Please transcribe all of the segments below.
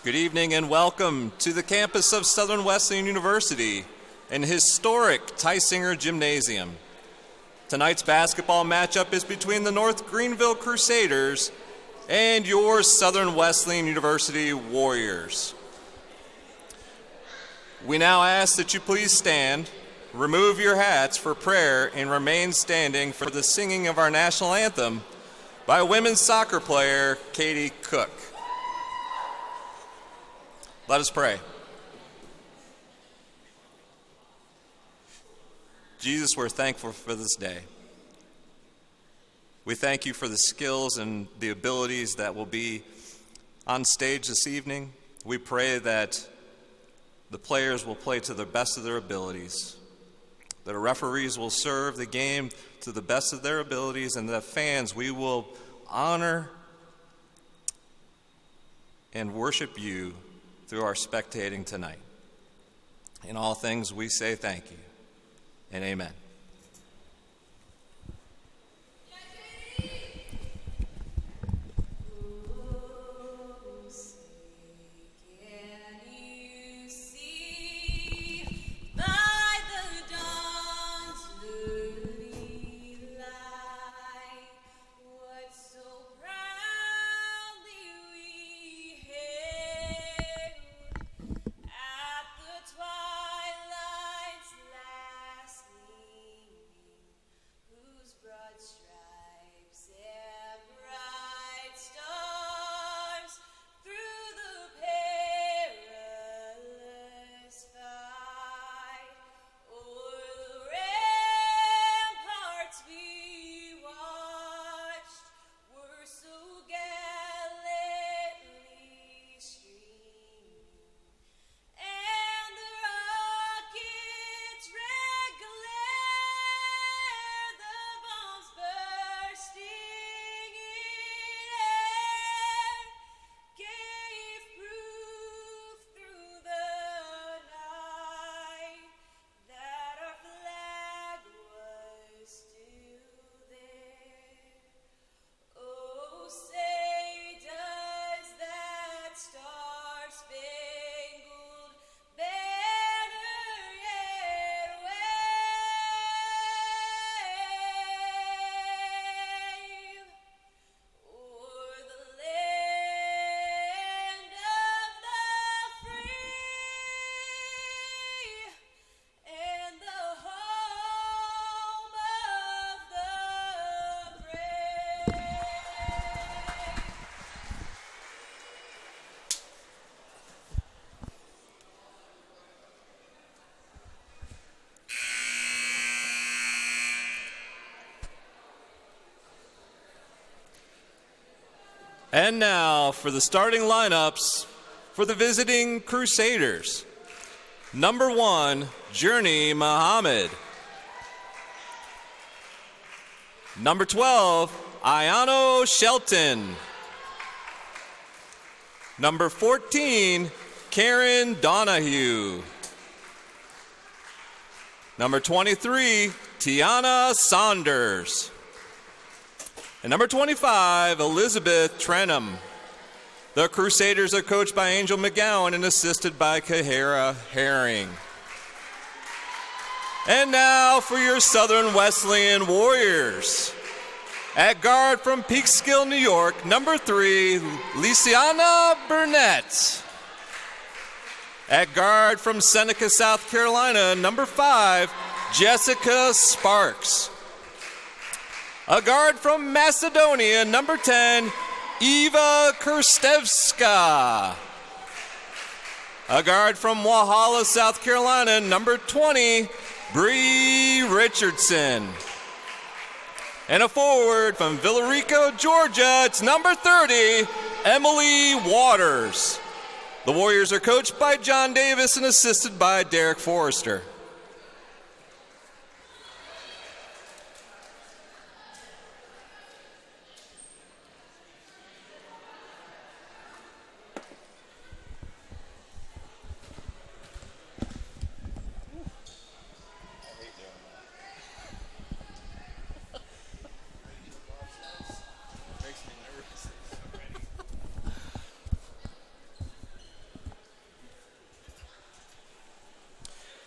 Good evening and welcome to the campus of Southern Wesleyan University and historic Tysinger Gymnasium. Tonight's basketball matchup is between the North Greenville Crusaders and your Southern Wesleyan University Warriors. We now ask that you please stand, remove your hats for prayer, and remain standing for the singing of our national anthem by women's soccer player Katie Cook. Let us pray. Jesus, we're thankful for this day. We thank you for the skills and the abilities that will be on stage this evening. We pray that the players will play to the best of their abilities, that our referees will serve the game to the best of their abilities, and that fans, we will honor and worship you through our spectating tonight. In all things, we say thank you and amen. And now for the starting lineups for the visiting Crusaders. Number 1, Journey Muhammad. Number 12, Ayano Shelton. Number 14, Karen Donahue. Number 23, Tiana Saunders. And number 25, Elizabeth Trenham. The Crusaders are coached by Angel McGowan and assisted by Kahara Herring. And now for your Southern Wesleyan Warriors. At guard from Peekskill, New York, number 3, Lysiana Burnett. At guard from Seneca, South Carolina, number 5, Jessica Sparks. A guard from Macedonia, number 10, Eva Kirstevska. A guard from Walhalla, South Carolina, number 20, Bree Richardson. And a forward from Villarico, Georgia, it's number 30, Emily Waters. The Warriors are coached by John Davis and assisted by Derek Forrester.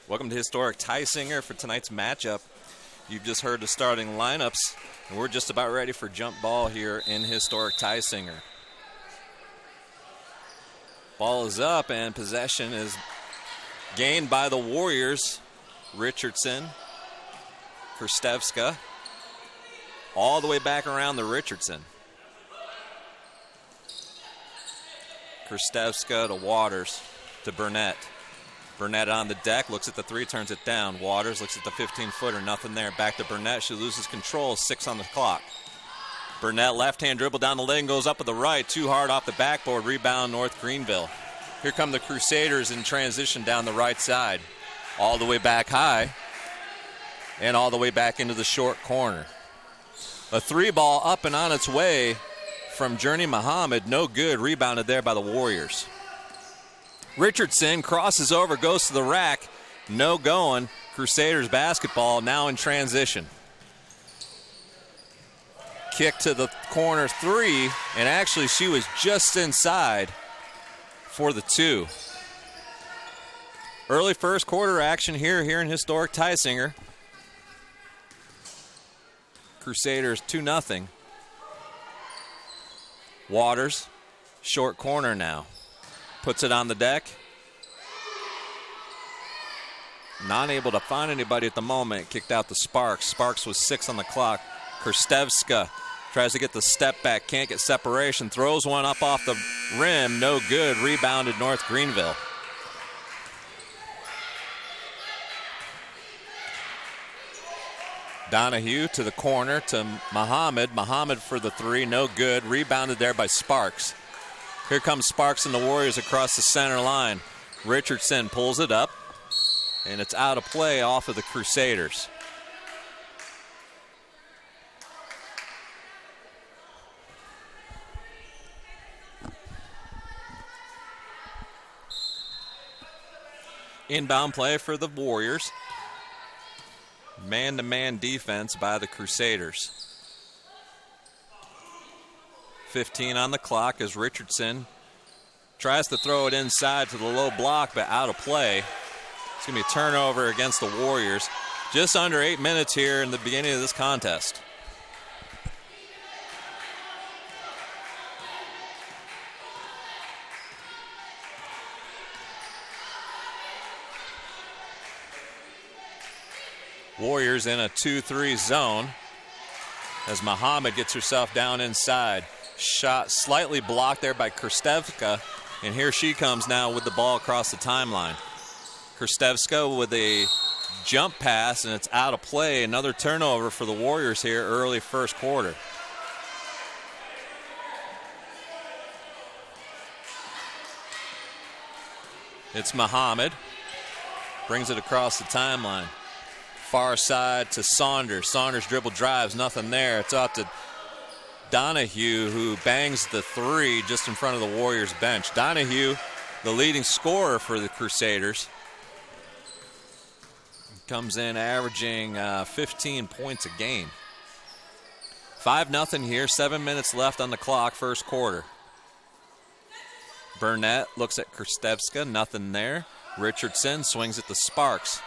Welcome to Historic Tysinger for tonight's matchup. You've just heard the starting lineups, and we're just about ready for jump ball here in Historic Tysinger. Ball is up, and possession is gained by the Warriors. Richardson, Krstevska, all the way back around the Richardson. Krstevska to Waters to Burnett. Burnett on the deck, looks at the three, turns it down. Waters looks at the 15-footer, nothing there. Back to Burnett, she loses control, 6 on the clock. Burnett left-hand dribble down the lane, goes up with the right, too hard off the backboard, rebound North Greenville. Here come the Crusaders in transition down the right side. All the way back high, and all the way back into the short corner. A three ball up and on its way from Journey Muhammad, no good, rebounded there by the Warriors. Richardson crosses over, goes to the rack, no going. Crusaders basketball now in transition. Kick to the corner three, and actually she was just inside for the two. Early first quarter action here in Historic Tysinger. Crusaders 2-0. Waters, short corner now. Puts it on the deck. Not able to find anybody at the moment. Kicked out to Sparks. Sparks was 6 on the clock. Krstevska tries to get the step back. Can't get separation. Throws one up off the rim. No good. Rebounded North Greenville. Donahue to the corner to Muhammad. Muhammad for the three. No good. Rebounded there by Sparks. Here comes Sparks and the Warriors across the center line. Richardson pulls it up, and it's out of play off of the Crusaders. Inbound play for the Warriors. Man-to-man defense by the Crusaders. 15 on the clock as Richardson tries to throw it inside to the low block, but out of play. It's going to be a turnover against the Warriors. Just under 8 minutes here in the beginning of this contest. Warriors in a 2-3 zone as Muhammad gets herself down inside. Shot slightly blocked there by Krstevska, and here she comes now with the ball across the timeline. Krstevska with a jump pass, and it's out of play. Another turnover for the Warriors here early first quarter. It's Muhammad. Brings it across the timeline. Far side to Saunders. Saunders dribble drives, nothing there. It's up to Donahue, who bangs the three just in front of the Warriors bench. Donahue, the leading scorer for the Crusaders, comes in averaging 15 points a game. 5-0 here, 7 minutes left on the clock, first quarter. Burnett looks at Krstevska, nothing there. Richardson swings at the Sparks.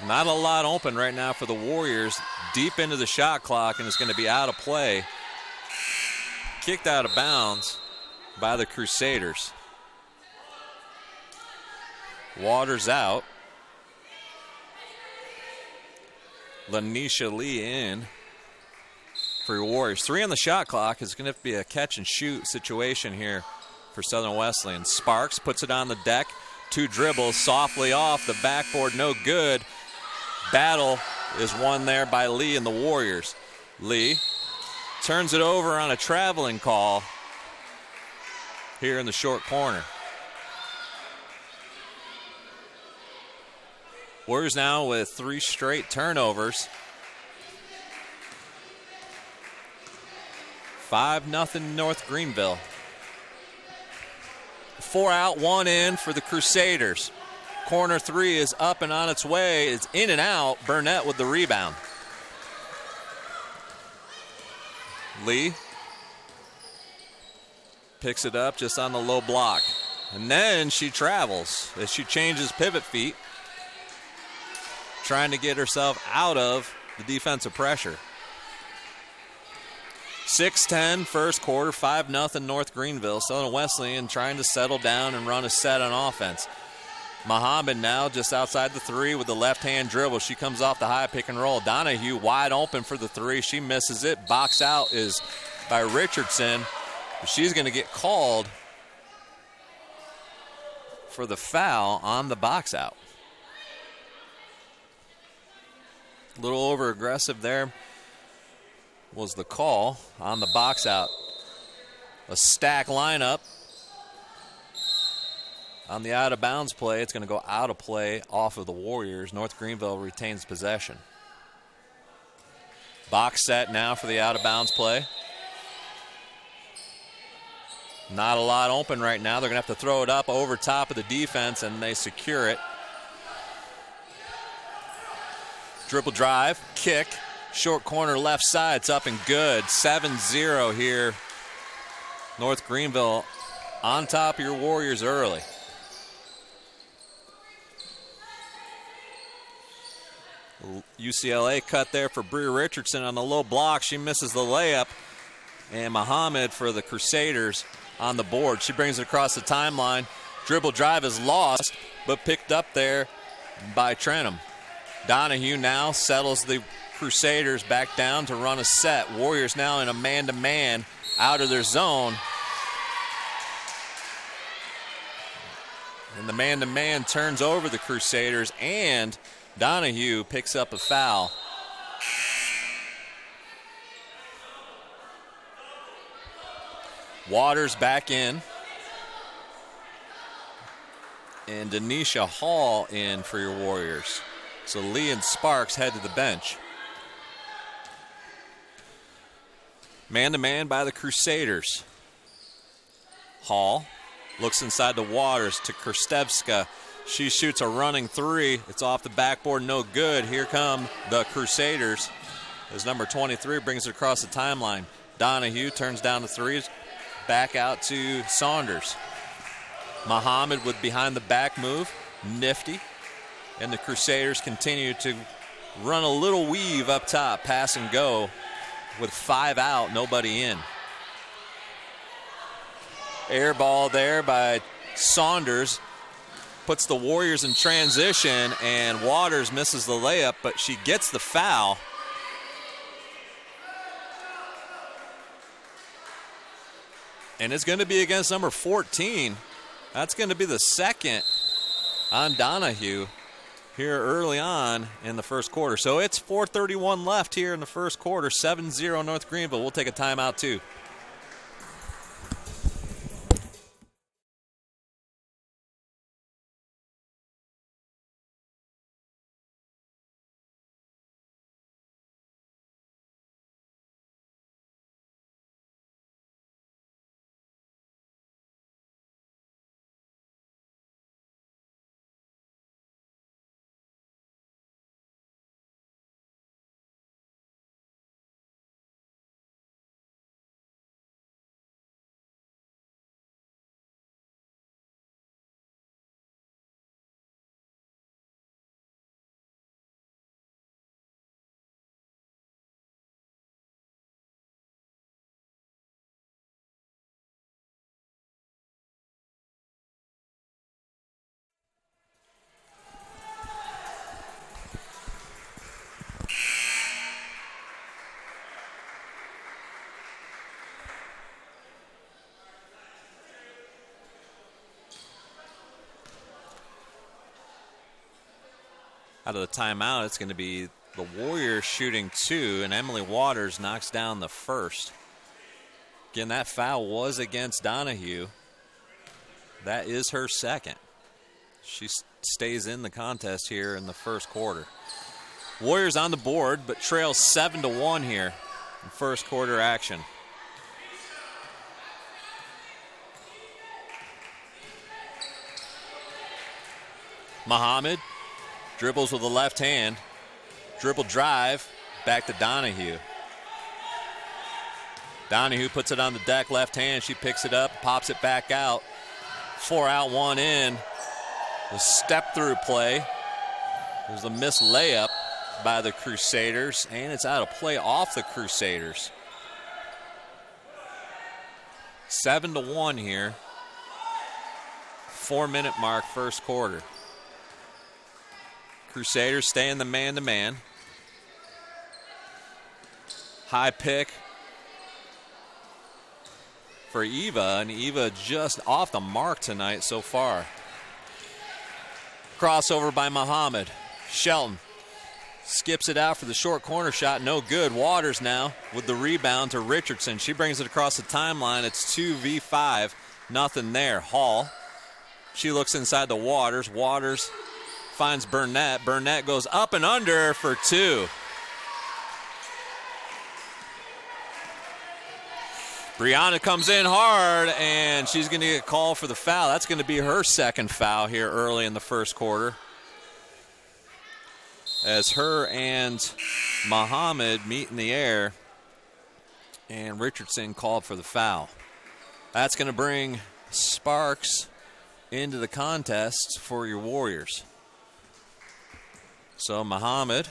Not a lot open right now for the Warriors. Deep into the shot clock, and it's going to be out of play. Kicked out of bounds by the Crusaders. Waters out. Lanisha Lee in for your Warriors. 3 on the shot clock. It's going to be a catch and shoot situation here for Southern Wesleyan. Sparks puts it on the deck. 2 dribbles softly off the backboard. No good. Battle is won there by Lee and the Warriors. Lee turns it over on a traveling call here in the short corner. Warriors now with 3 straight turnovers. 5-0 North Greenville. 4 out, 1 in for the Crusaders. Corner 3 is up and on its way. It's in and out. Burnett with the rebound. Lee picks it up just on the low block. And then she travels as she changes pivot feet, trying to get herself out of the defensive pressure. 6-10 first quarter, 5-0 North Greenville. Southern Wesleyan trying to settle down and run a set on offense. Muhammad now just outside the three with the left-hand dribble. She comes off the high pick and roll. Donahue wide open for the three. She misses it. Box out is by Richardson. She's going to get called for the foul on the box out. A little over aggressive there was the call on the box out. A stack lineup on the out of bounds play. It's going to go out of play off of the Warriors. North Greenville retains possession. Box set now for the out of bounds play. Not a lot open right now. They're going to have to throw it up over top of the defense, and they secure it. Dribble drive, kick, short corner left side. It's up and good. 7-0 here. North Greenville on top of your Warriors early. UCLA cut there for Brea Richardson on the low block. She misses the layup. And Muhammad for the Crusaders on the board. She brings it across the timeline. Dribble drive is lost, but picked up there by Trenum. Donahue now settles the Crusaders back down to run a set. Warriors now in a man-to-man out of their zone. And the man-to-man turns over the Crusaders, and Donahue picks up a foul. Waters back in. And Denisha Hall in for your Warriors. So Lee and Sparks head to the bench. Man-to-man by the Crusaders. Hall looks inside the Waters to Krstevska. She shoots a running three. It's off the backboard, no good. Here come the Crusaders as number 23 brings it across the timeline. Donahue turns down the threes. Back out to Saunders. Muhammad with behind the back move. Nifty. And the Crusaders continue to run a little weave up top. Pass and go with 5 out, nobody in. Air ball there by Saunders. Puts the Warriors in transition, and Waters misses the layup, but she gets the foul. And it's going to be against number 14. That's going to be the second on Donahue here early on in the first quarter. So it's 4:31 left here in the first quarter. 7-0 North Greenville. We'll take a timeout too. Out of the timeout, it's going to be the Warriors shooting 2, and Emily Waters knocks down the first. Again, that foul was against Donahue. That is her second. She stays in the contest here in the first quarter. Warriors on the board, but trail 7-1 here in first quarter action. Muhammad dribbles with the left hand. Dribble drive, back to Donahue. Donahue puts it on the deck, left hand. She picks it up, pops it back out. 4 out, 1 in. The step through play. There's a missed layup by the Crusaders, and it's out of play off the Crusaders. 7-1 here. 4-minute mark, first quarter. Crusaders stay in the man-to-man. High pick for Eva, and Eva just off the mark tonight so far. Crossover by Muhammad. Shelton skips it out for the short corner shot, no good. Waters now with the rebound to Richardson. She brings it across the timeline. It's 2v5, nothing there. Hall, she looks inside the Waters. Waters finds Burnett. Burnett goes up and under for 2. Brianna comes in hard, and she's going to get called for the foul. That's going to be her second foul here early in the first quarter, as her and Muhammad meet in the air, and Richardson called for the foul. That's going to bring Sparks into the contest for your Warriors. So Muhammad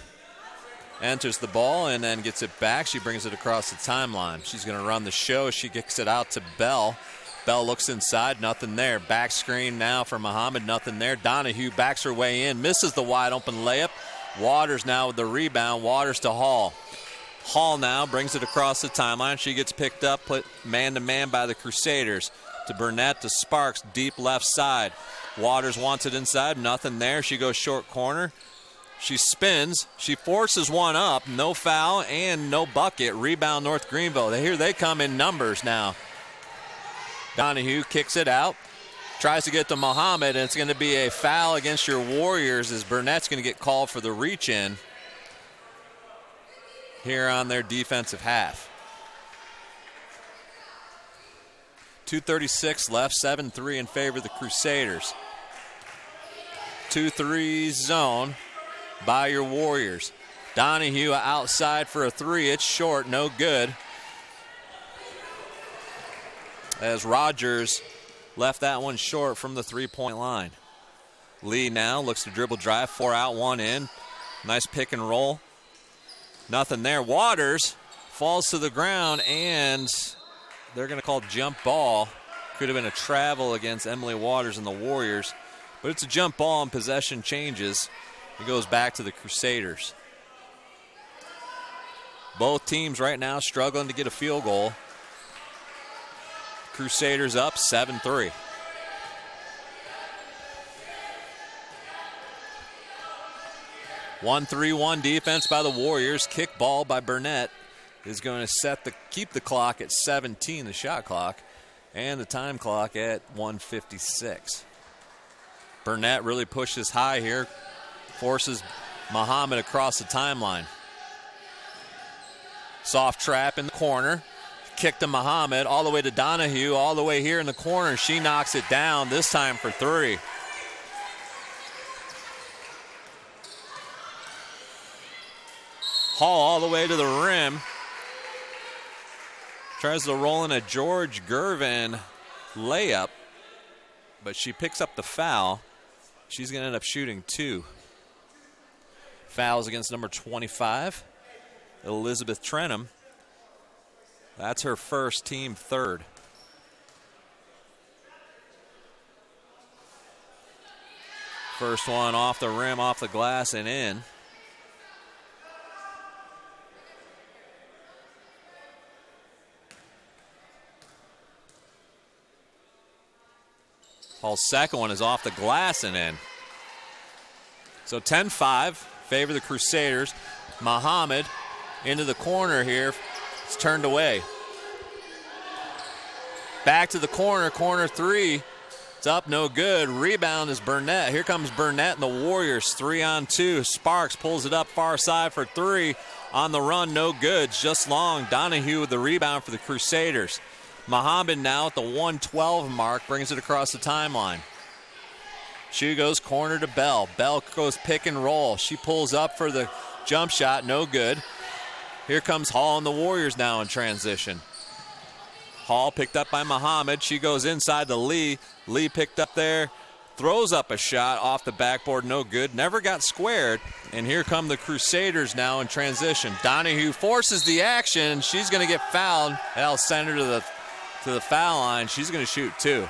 enters the ball and then gets it back. She brings it across the timeline. She's going to run the show. She kicks it out to Bell. Bell looks inside, nothing there. Back screen now for Muhammad, nothing there. Donahue backs her way in, misses the wide open layup. Waters now with the rebound. Waters to Hall. Hall now brings it across the timeline. She gets picked up, put man-to-man by the Crusaders. To Burnett, to Sparks, deep left side. Waters wants it inside, nothing there. She goes short corner. She spins. She forces one up. No foul and no bucket. Rebound North Greenville. Here they come in numbers now. Donahue kicks it out. Tries to get to Muhammad, and it's going to be a foul against your Warriors as Burnett's going to get called for the reach-in here on their defensive half. 2:36 left, 7-3 in favor of the Crusaders. 2-3 zone by your Warriors. Donahue outside for a 3. It's short, no good. As Rogers left that one short from the three-point line. Lee now looks to dribble drive, 4 out, 1 in. Nice pick and roll. Nothing there. Waters falls to the ground, and they're going to call jump ball. Could have been a travel against Emily Waters and the Warriors, but it's a jump ball and possession changes. It goes back to the Crusaders. Both teams right now struggling to get a field goal. Crusaders up 7-3. One 3-1 defense by the Warriors. Kick ball by Burnett is going to keep the clock at 17, the shot clock, and the time clock at 1:56. Burnett really pushes high here. Forces Muhammad across the timeline. Soft trap in the corner. Kick to Muhammad, all the way to Donahue, all the way here in the corner. She knocks it down, this time for 3. Hall all the way to the rim. Tries to roll in a George Gervin layup, but she picks up the foul. She's going to end up shooting 2. Fouls against number 25, Elizabeth Trenham. That's her first, team third. First one off the rim, off the glass, and in. Hall's second one is off the glass and in. So 10-5. Favor the Crusaders. Muhammad into the corner here. It's turned away. Back to the corner. Corner 3. It's up, no good. Rebound is Burnett. Here comes Burnett and the Warriors. 3-on-2. Sparks pulls it up far side for 3. On the run, no good. Just long. Donahue with the rebound for the Crusaders. Muhammad now at the 1:12 mark. Brings it across the timeline. She goes corner to Bell. Bell goes pick and roll. She pulls up for the jump shot. No good. Here comes Hall and the Warriors now in transition. Hall picked up by Muhammad. She goes inside to Lee. Lee picked up there, throws up a shot off the backboard, no good, never got squared. And here come the Crusaders now in transition. Donahue forces the action. She's going to get fouled. That'll send her to the foul line. She's going to shoot two.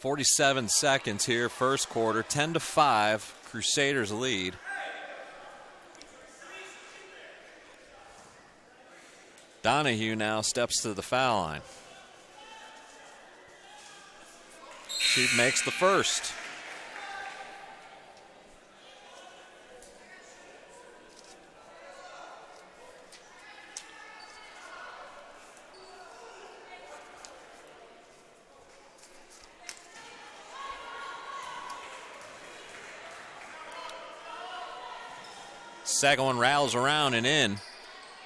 .47 seconds here, first quarter, 10-5, Crusaders lead. Donahue now steps to the foul line. She makes the first. Second one rattles around and in.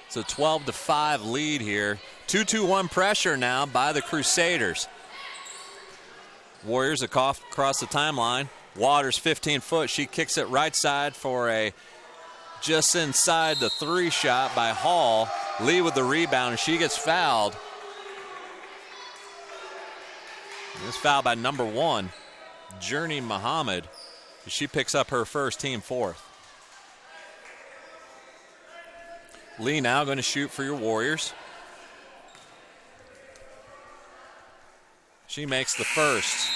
It's a 12-5 lead here. 2-2-1 pressure now by the Crusaders. Warriors across the timeline. Waters 15 foot. She kicks it right side for a just inside the three shot by Hall. Lee with the rebound, and she gets fouled. This foul by number 1, Journey Muhammad. She picks up her first, team fourth. Lee now going to shoot for your Warriors. She makes the first.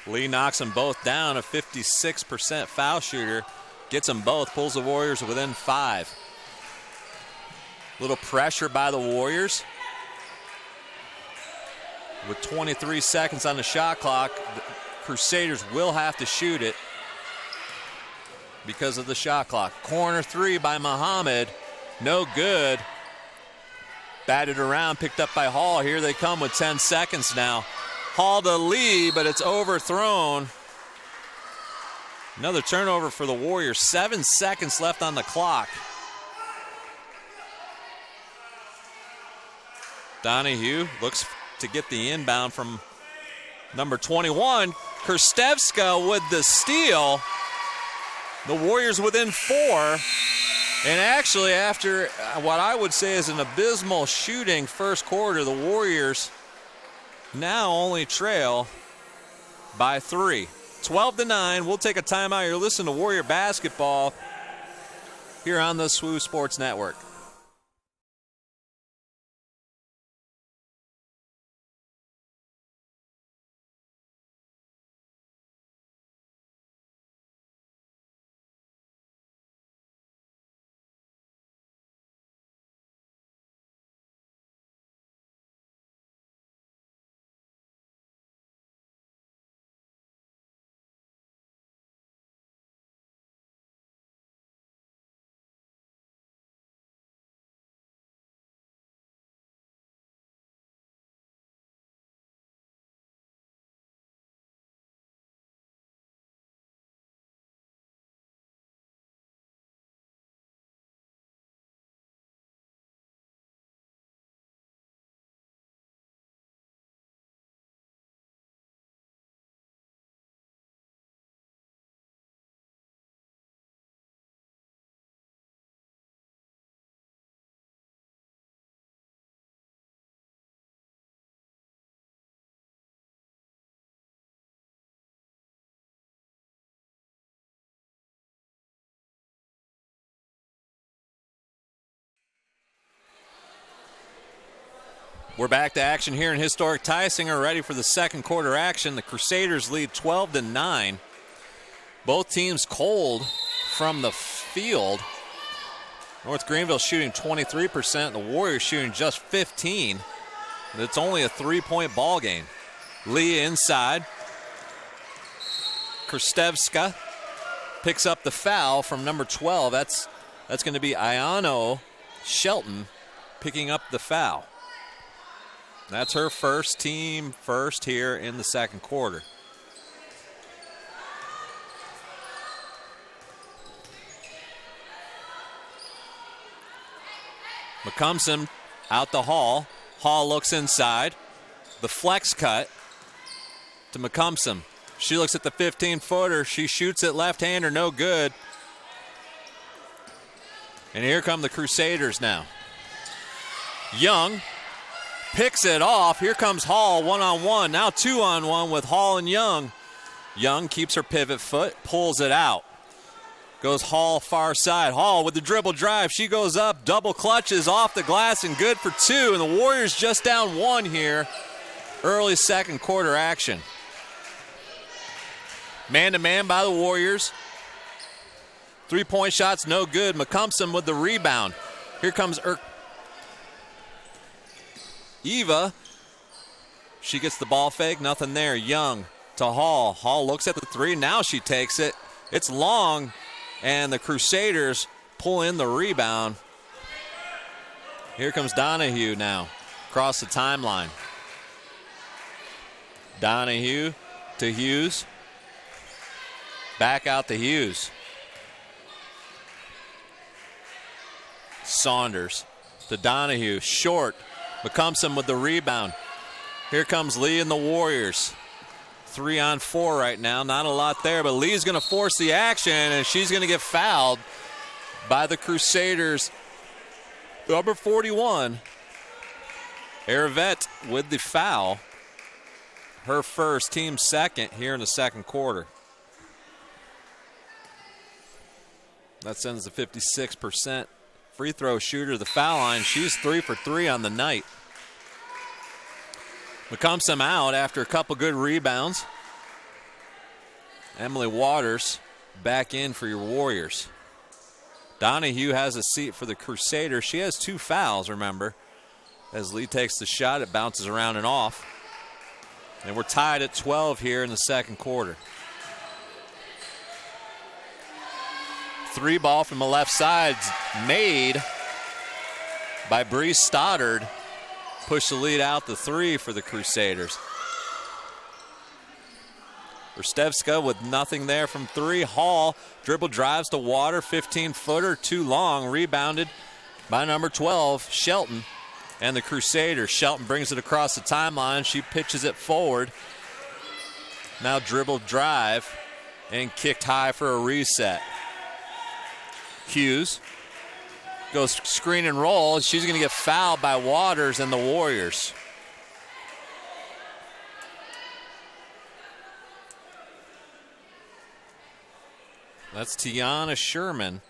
Lee knocks them both down, a 56% foul shooter. Gets them both, pulls the Warriors within 5. Little pressure by the Warriors. With 23 seconds on the shot clock, the Crusaders will have to shoot it because of the shot clock. Corner three by Muhammad, no good. Batted around, picked up by Hall. Here they come with 10 seconds now. Hall to Lee, but it's overthrown. Another turnover for the Warriors. 7 seconds left on the clock. Donahue looks to get the inbound from number 21. Krstevska with the steal. The Warriors within 4. And actually, after what I would say is an abysmal shooting first quarter, the Warriors now only trail by 3. 12-9. We'll take a timeout. You're listening to Warrior Basketball here on the SWU Sports Network. We're back to action here in historic Tysinger, ready for the second quarter action. The Crusaders lead 12-9. Both teams cold from the field. North Greenville shooting 23%, the Warriors shooting just 15%. It's only a 3-point ball game. Lee inside. Krstevska picks up the foul from number 12. That's going to be Ayano Shelton picking up the foul. That's her first, team first here in the second quarter. McCumson out to Hall. Hall looks inside. The flex cut to McCumson. She looks at the 15-footer. She shoots it left-hander, no good. And here come the Crusaders now. Young picks it off. Here comes Hall, one-on-one. Now two-on-one with Hall and Young. Young keeps her pivot foot, pulls it out. Goes Hall far side. Hall with the dribble drive. She goes up, double clutches off the glass and good for two. And the Warriors just down one here. Early second quarter action. Man-to-man by the Warriors. Three-point shots, no good. McCumson with the rebound. Here comes Eva. She gets the ball fake, nothing there. Young to Hall. Hall looks at the three. Now she takes it. It's long, and the Crusaders pull in the rebound. Here comes Donahue now across the timeline. Donahue to Hughes. Back out to Hughes. Saunders to Donahue. Short. McCumson with the rebound. Here comes Lee and the Warriors. 3-on-4 right now. Not a lot there, but Lee's going to force the action, and she's going to get fouled by the Crusaders. Number 41, Aravette with the foul. Her first, team second here in the second quarter. That sends the 56% free throw shooter to the foul line. She's 3 for 3 on the night. McCumson out after a couple good rebounds. Emily Waters back in for your Warriors. Donahue has a seat for the Crusaders. She has 2 fouls, remember. As Lee takes the shot, it bounces around and off. And we're tied at 12 here in the second quarter. 3 ball from the left side made by Bree Stoddard. Push the lead out to 3 for the Crusaders. Rstevska with nothing there from 3. Hall dribble drives to Water, 15-footer, too long, rebounded by number 12, Shelton, and the Crusaders. Shelton brings it across the timeline. She pitches it forward. Now dribble drive and kicked high for a reset. Hughes goes screen and roll. She's going to get fouled by Waters and the Warriors. That's Tiana Sherman.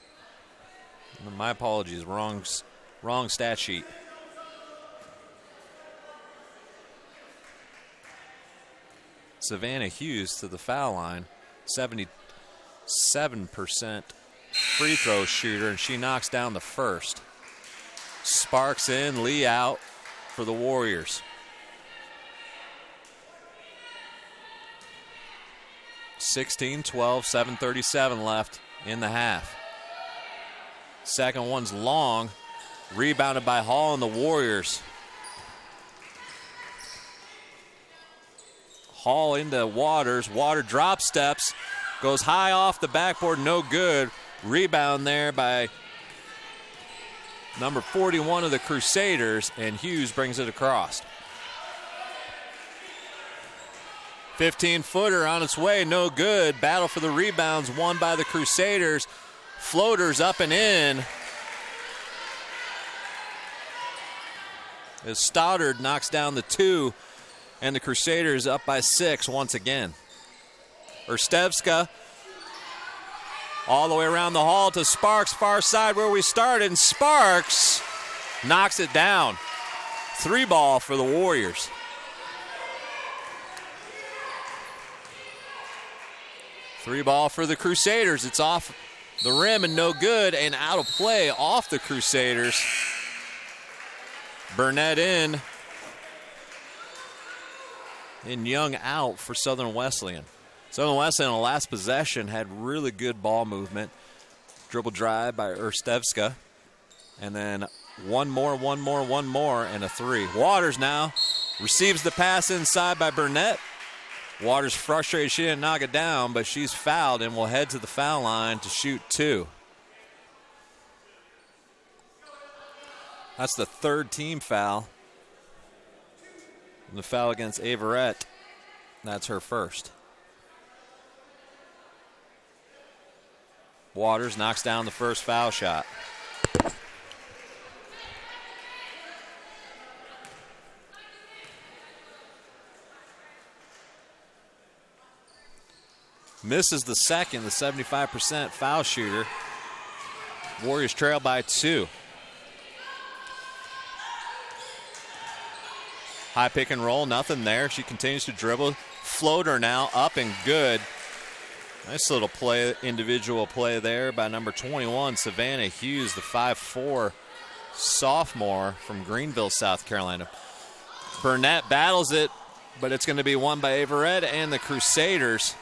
My apologies, wrong stat sheet. Savannah Hughes to the foul line, 77% free throw shooter, and she knocks down the first. Sparks in, Lee out for the Warriors. 16-12, 7:37 left in the half. Second one's long, rebounded by Hall and the Warriors. Hall into Waters. Water drop steps, goes high off the backboard, no good. Rebound there by number 41 of the Crusaders, and Hughes brings it across. 15-footer on its way, no good. Battle for the rebounds, won by the Crusaders. Floaters up and in. As Stoddard knocks down the 2, and the Crusaders up by 6 once again. Rstevska all the way around the hall to Sparks, far side where we started, and Sparks knocks it down. 3 ball for the Warriors. Three ball for the Crusaders. It's off the rim and no good, and out of play off the Crusaders. Burnett in. And Young out for Southern Wesleyan. Southern Wesleyan on the last possession had really good ball movement. Dribble drive by Rstevska. And then one more, and a 3. Waters now receives the pass inside by Burnett. Waters frustrated. She didn't knock it down, but she's fouled and will head to the foul line to shoot 2. That's the third team foul. And the foul against Averette, that's her first. Waters knocks down the first foul shot. Misses the second, the 75% foul shooter. Warriors trail by 2. High pick and roll, nothing there. She continues to dribble. Floater now, up and good. Nice little play, individual play there by number 21, Savannah Hughes, the 5'4" sophomore from Greenville, South Carolina. Burnett battles it, but it's going to be won by Averette and the Crusaders.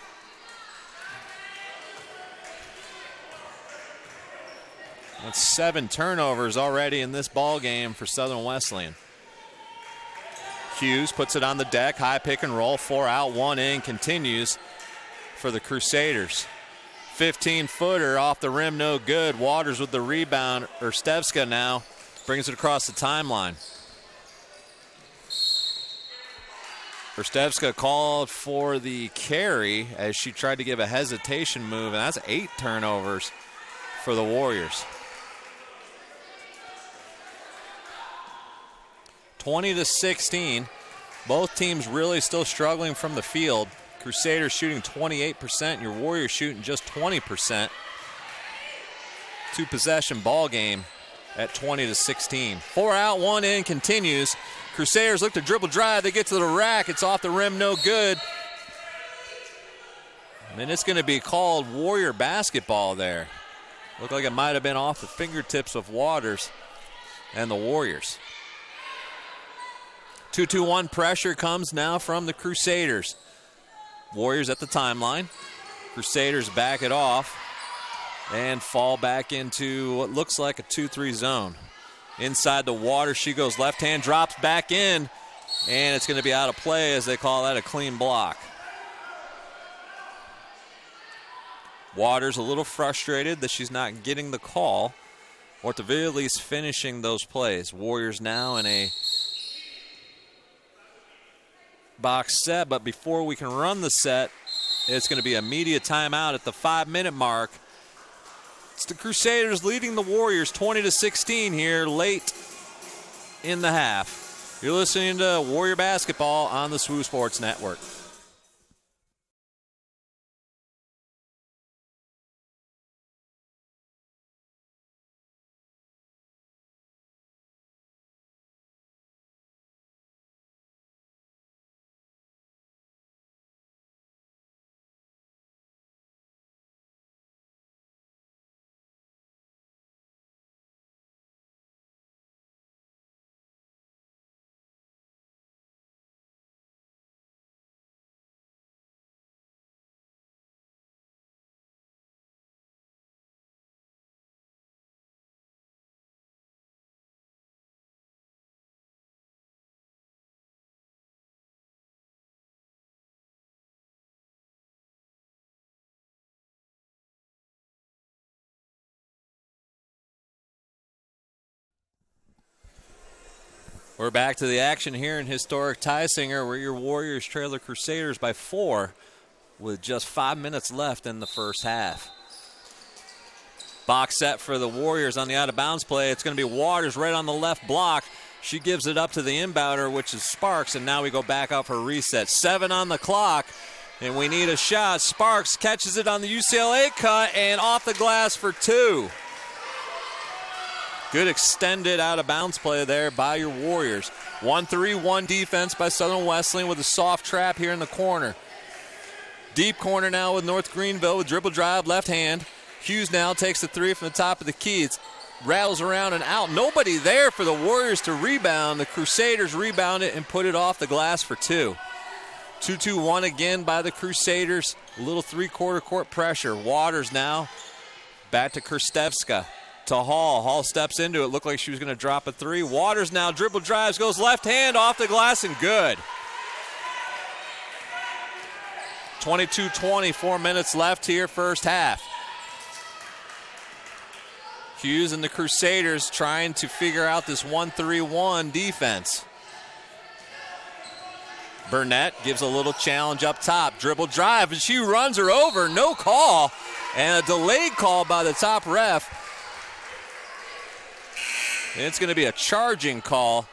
That's 7 turnovers already in this ball game for Southern Wesleyan. Hughes puts it on the deck, high pick and roll, 4 out, 1 in, continues for the Crusaders. 15-footer off the rim, no good. Waters with the rebound. Erstevska now brings it across the timeline. Erstevska called for the carry as she tried to give a hesitation move, and that's 8 turnovers for the Warriors. 20-16. Both teams really still struggling from the field. Crusaders shooting 28%, your Warriors shooting just 20%. 2-possession ball game at 20-16. 4 out, 1 in continues. Crusaders look to dribble drive. They get to the rack. It's off the rim, no good. And it's going to be called Warrior basketball there. Looked like it might have been off the fingertips of Waters and the Warriors. 2-2-1 pressure comes now from the Crusaders. Warriors at the timeline. Crusaders back it off and fall back into what looks like a 2-3 zone. Inside the water, she goes left hand, drops back in, and it's going to be out of play as they call that a clean block. Waters a little frustrated that she's not getting the call, or at the very least finishing those plays. Warriors now in a box set, but before we can run the set, it's going to be a media timeout at the 5-minute mark. It's the Crusaders leading the Warriors 20-16 here late in the half. You're listening to Warrior Basketball on the SWU Sports Network. We're back to the action here in historic Tysinger, where your Warriors trail the Crusaders by 4 with just 5 minutes left in the first half. Box set for the Warriors on the out-of-bounds play. It's going to be Waters right on the left block. She gives it up to the inbounder, which is Sparks, and now we go back up for reset. 7 on the clock, and we need a shot. Sparks catches it on the UCLA cut and off the glass for 2. Good extended out-of-bounds play there by your Warriors. 1-3-1 defense by Southern Wesleyan with a soft trap here in the corner. Deep corner now with North Greenville with dribble drive, left hand. Hughes now takes the 3 from the top of the key. It rattles around and out. Nobody there for the Warriors to rebound. The Crusaders rebound it and put it off the glass for 2. 2-2-1 again by the Crusaders. A little three-quarter court pressure. Waters now back to Krstevska. To Hall. Hall steps into it. Looked like she was going to drop a 3. Waters now dribble drives, goes left hand off the glass and good. 22-20, 4 minutes left here, first half. Hughes and the Crusaders trying to figure out this 1-3-1 defense. Burnett gives a little challenge up top. Dribble drive, and she runs her over. No call, and a delayed call by the top ref. And it's going to be a charging call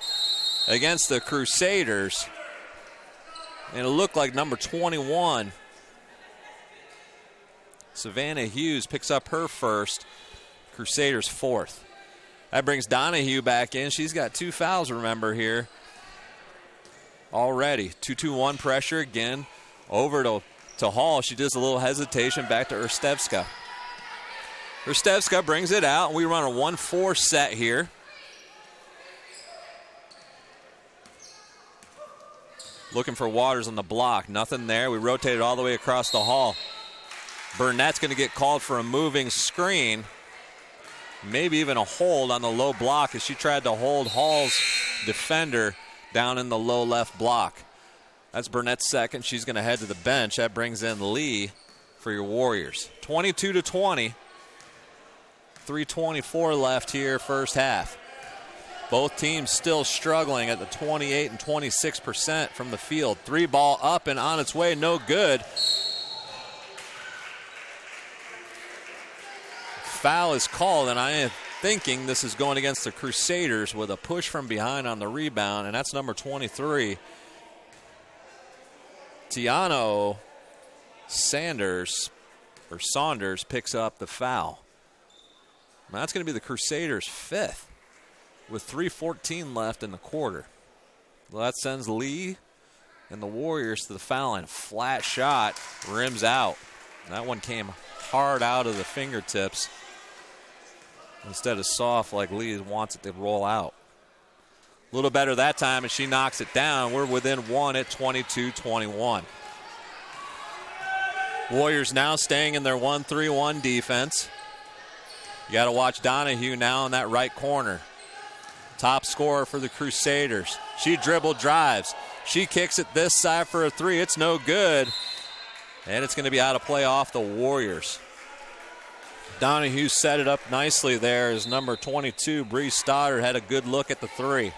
against the Crusaders. And it looked like number 21, Savannah Hughes, picks up her first. Crusaders fourth. That brings Donahue back in. She's got 2 fouls, remember, here already. 2-2-1 pressure again. Over to Hall. She does a little hesitation. Back to Erstevska. Erstevska brings it out. We run a 1-4 set here. Looking for Waters on the block. Nothing there. We rotate it all the way across the hall. Burnett's going to get called for a moving screen. Maybe even a hold on the low block as she tried to hold Hall's defender down in the low left block. That's Burnett's second. She's going to head to the bench. That brings in Lee for your Warriors. 22-20. 3:24 left here, first half. Both teams still struggling at the 28 and 26% from the field. 3 ball up and on its way, no good. Foul is called, and I am thinking this is going against the Crusaders with a push from behind on the rebound, and that's number 23. Tiano Saunders picks up the foul. Now that's going to be the Crusaders' 5th with 3:14 left in the quarter. Well, that sends Lee and the Warriors to the foul line. Flat shot, rims out. That one came hard out of the fingertips instead of soft like Lee wants it to roll out. A little better that time, and she knocks it down. We're within 1 at 22-21. Warriors now staying in their 1-3-1 defense. You got to watch Donahue now in that right corner. Top scorer for the Crusaders. She dribble drives. She kicks it this side for a 3. It's no good. And it's going to be out of play off the Warriors. Donahue set it up nicely there as number 22, Bree Stoddard, had a good look at the 3.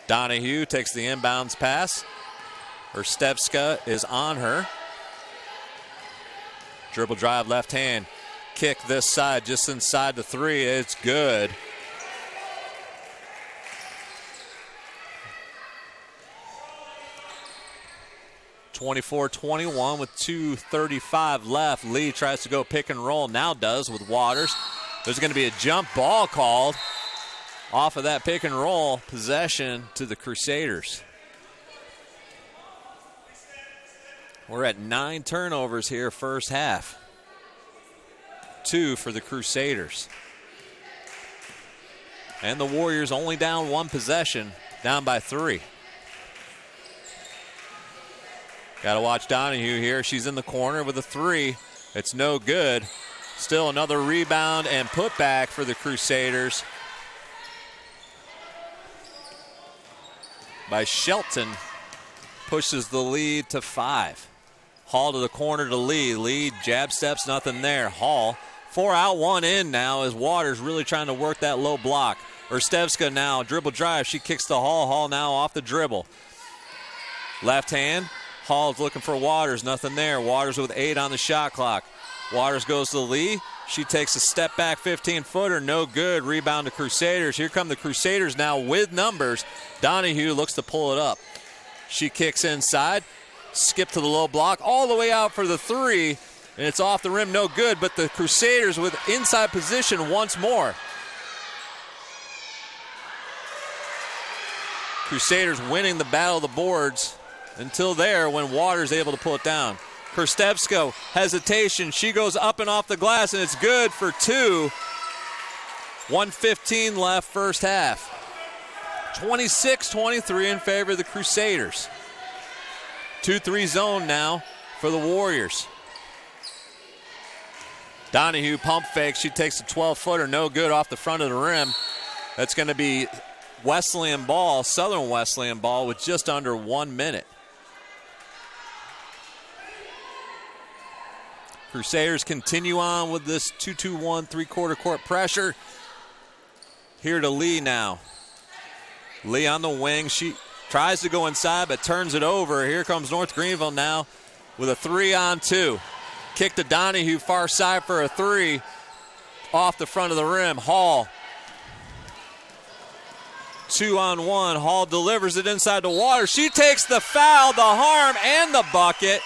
Donahue takes the inbounds pass. Erstevska is on her. Dribble drive left hand. Kick this side just inside the 3. It's good. (24-21) with 2:35 left. Lee tries to go pick and roll. Now does with Waters. There's going to be a jump ball called off of that pick and roll. Possession to the Crusaders. We're at 9 turnovers here first half. 2 for the Crusaders. And the Warriors only down 1 possession, down by 3. Got to watch Donahue here. She's in the corner with a 3. It's no good. Still another rebound and putback for the Crusaders by Shelton. Pushes the lead to 5. Hall to the corner to Lee. Lee jab steps, nothing there. Hall 4 out, 1 in now as Waters really trying to work that low block. Erstevska now dribble drive. She kicks to Hall. Hall now off the dribble. Left hand. Hall's looking for Waters, nothing there. Waters with 8 on the shot clock. Waters goes to Lee. She takes a step back 15-footer, no good. Rebound to Crusaders. Here come the Crusaders now with numbers. Donahue looks to pull it up. She kicks inside, skip to the low block, all the way out for the 3, and it's off the rim, no good, but the Crusaders with inside position once more. Crusaders winning the battle of the boards until there when Waters able to pull it down. Erstevska, hesitation. She goes up and off the glass, and it's good for 2. 1:15 left first half. 26-23 in favor of the Crusaders. 2-3 zone now for the Warriors. Donahue pump fake. She takes a 12-footer, no good off the front of the rim. That's going to be Wesleyan ball, Southern Wesleyan ball with just under 1 minute. Crusaders continue on with this 2-2-1 three-quarter court pressure. Here to Lee now. Lee on the wing. She tries to go inside but turns it over. Here comes North Greenville now with a 3-on-2. Kick to Donahue, far side for a 3. Off the front of the rim. Hall. 2-on-1. Hall delivers it inside the water. She takes the foul, the harm, and the bucket.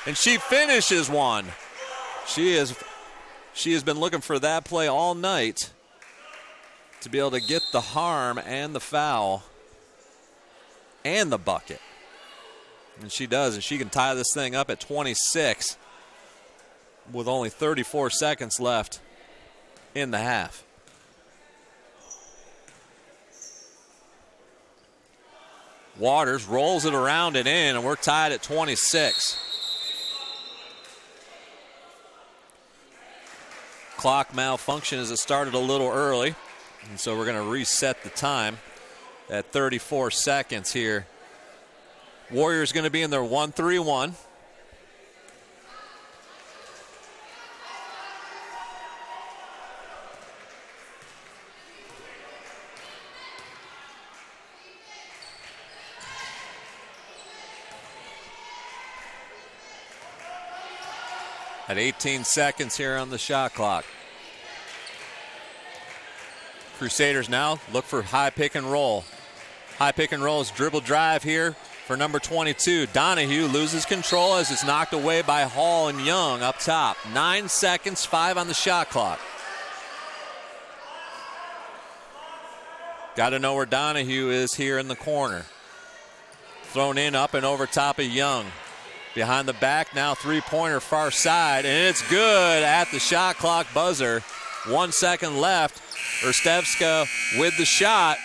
And she finishes one. She has been looking for that play all night to be able to get the harm and the foul and the bucket. And she does, and she can tie this thing up at 26 with only 34 seconds left in the half. Waters rolls it around and in, and we're tied at 26. Clock malfunction as it started a little early, and so we're going to reset the time at 34 seconds here. Warriors going to be in their 1-3-1. At 18 seconds here on the shot clock. Crusaders now look for high pick and roll. High pick and roll is dribble drive here for number 22. Donahue loses control as it's knocked away by Hall and Young up top. 9 seconds, 5 on the shot clock. Got to know where Donahue is here in the corner. Thrown in up and over top of Young. Behind the back now, three-pointer far side, and it's good at the shot clock buzzer. 1 second left. Erstevska with the shot.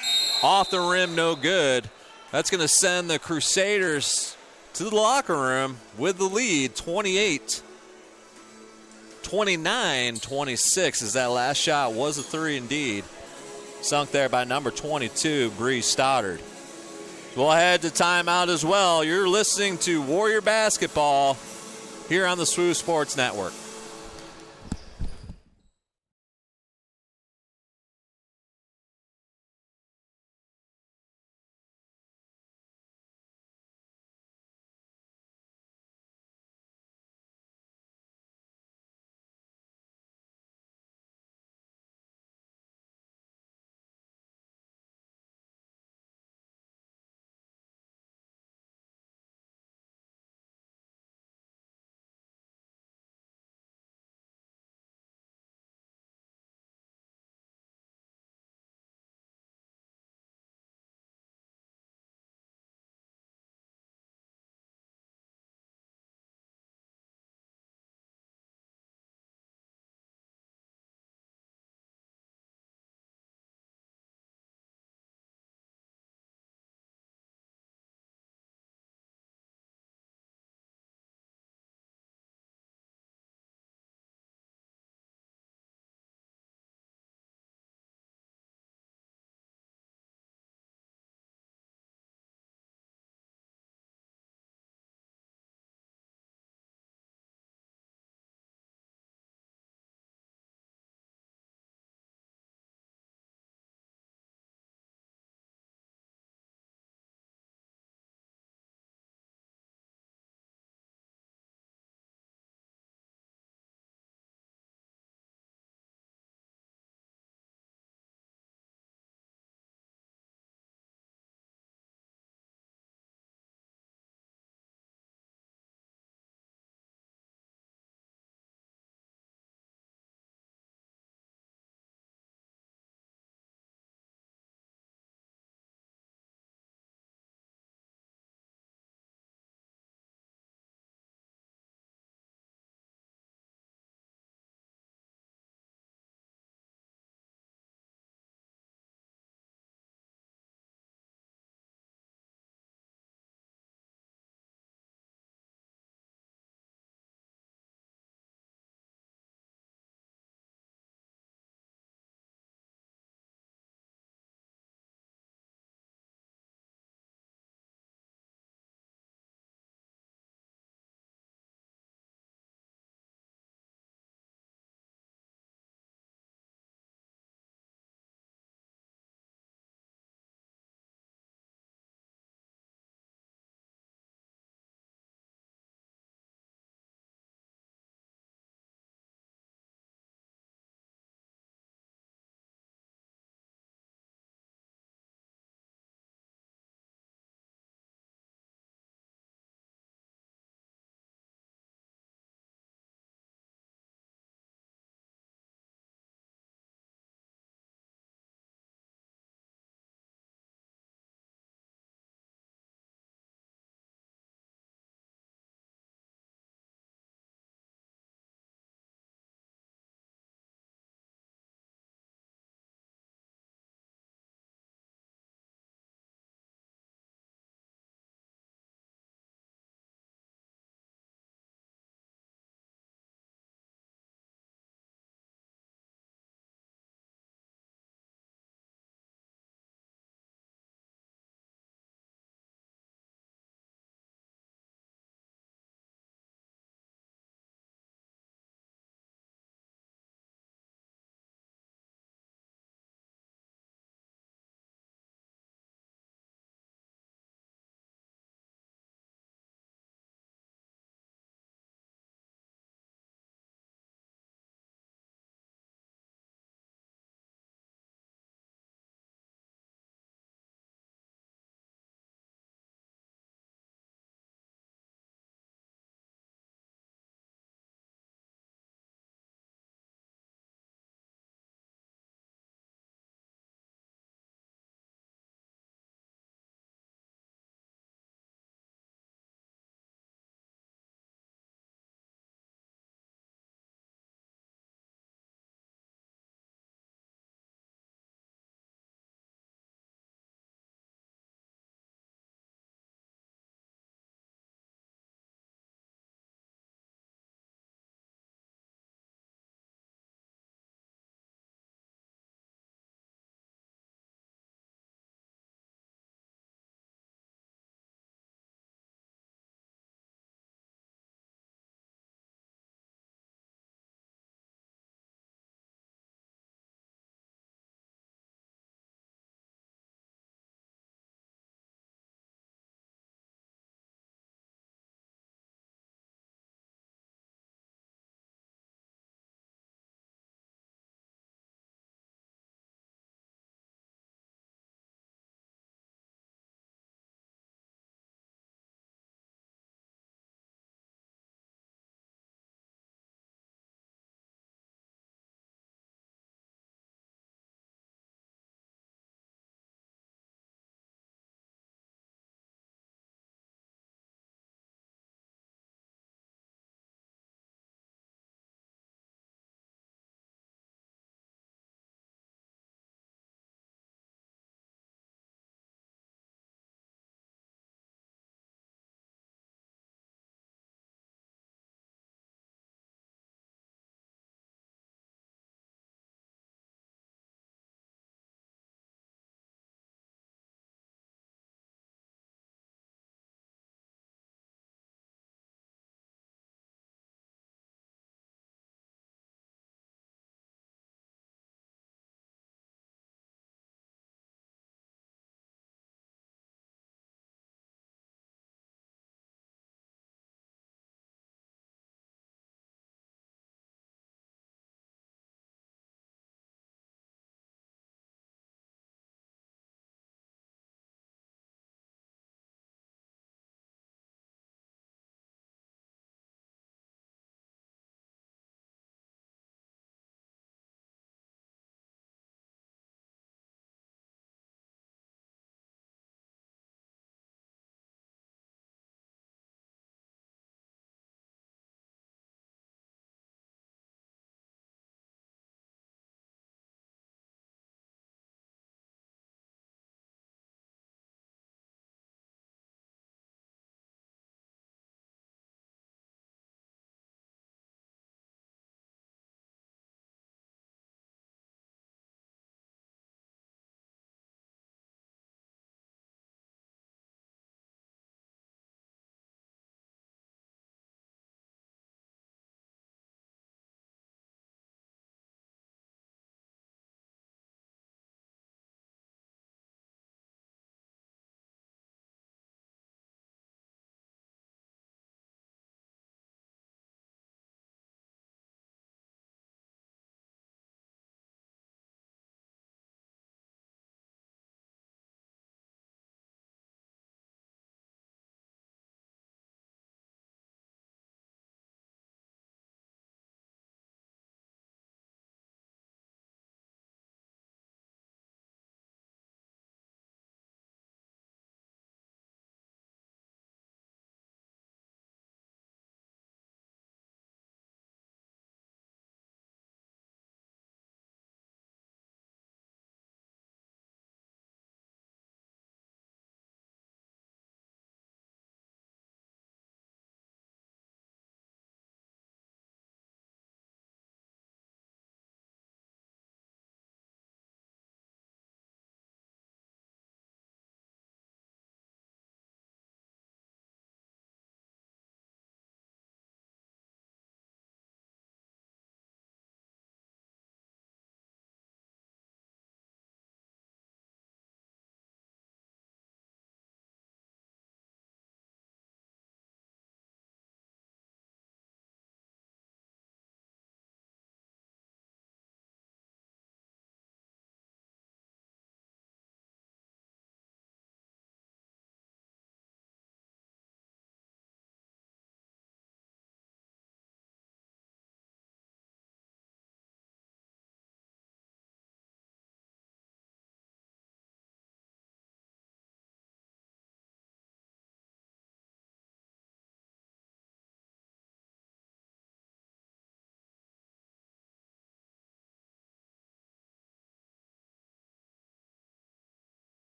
Off the rim, no good. That's going to send the Crusaders to the locker room with the lead, 29-26, as that last shot was a 3 indeed. Sunk there by number 22, Bree Stoddard. We'll head to timeout as well. You're listening to Warrior Basketball here on the SWU Sports Network.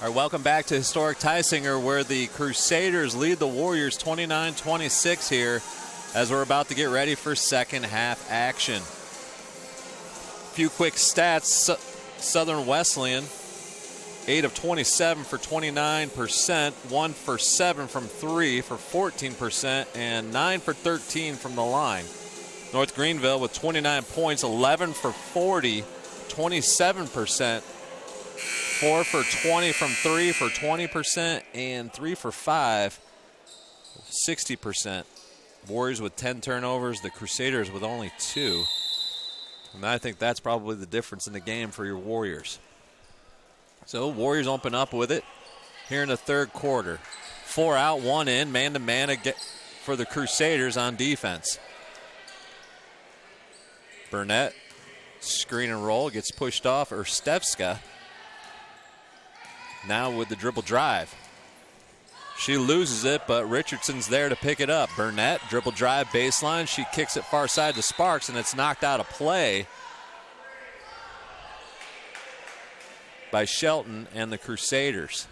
All right, welcome back to Historic Tysinger, where the Crusaders lead the Warriors 29-26 here as we're about to get ready for second half action. A few quick stats. Southern Wesleyan, 8 of 27 for 29%, 1 for 7 from 3 for 14%, and 9 for 13 from the line. North Greenville with 29 points, 11 for 40, 27%, 4 for 20 from 3 for 20%, and 3 for 5, 60%. Warriors with 10 turnovers, the Crusaders with only 2. And I think that's probably the difference in the game for your Warriors. So Warriors open up with it here in the third quarter. 4 out, 1 in, man-to-man for the Crusaders on defense. Burnett, screen and roll, gets pushed off. Erstevska now with the dribble drive. She loses it, but Richardson's there to pick it up. Burnett, dribble drive, baseline. She kicks it far side to Sparks, and it's knocked out of play by Shelton and the Crusaders.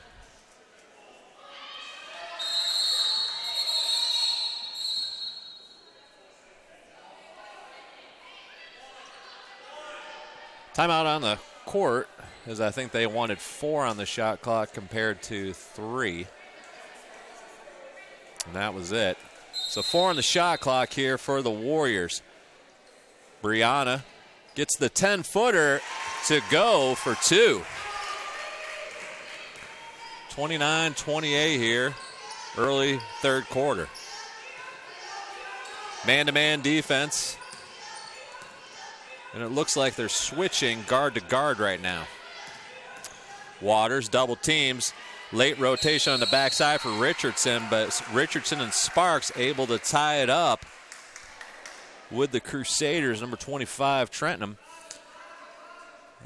Timeout on the court, as I think they wanted 4 on the shot clock compared to 3. And that was it. So 4 on the shot clock here for the Warriors. Brianna gets the 10-footer to go for 2. 29-28 here, early third quarter. Man-to-man defense. And it looks like they're switching guard to guard right now. Waters double teams. Late rotation on the backside for Richardson, but Richardson and Sparks able to tie it up with the Crusaders, number 25, Trenton.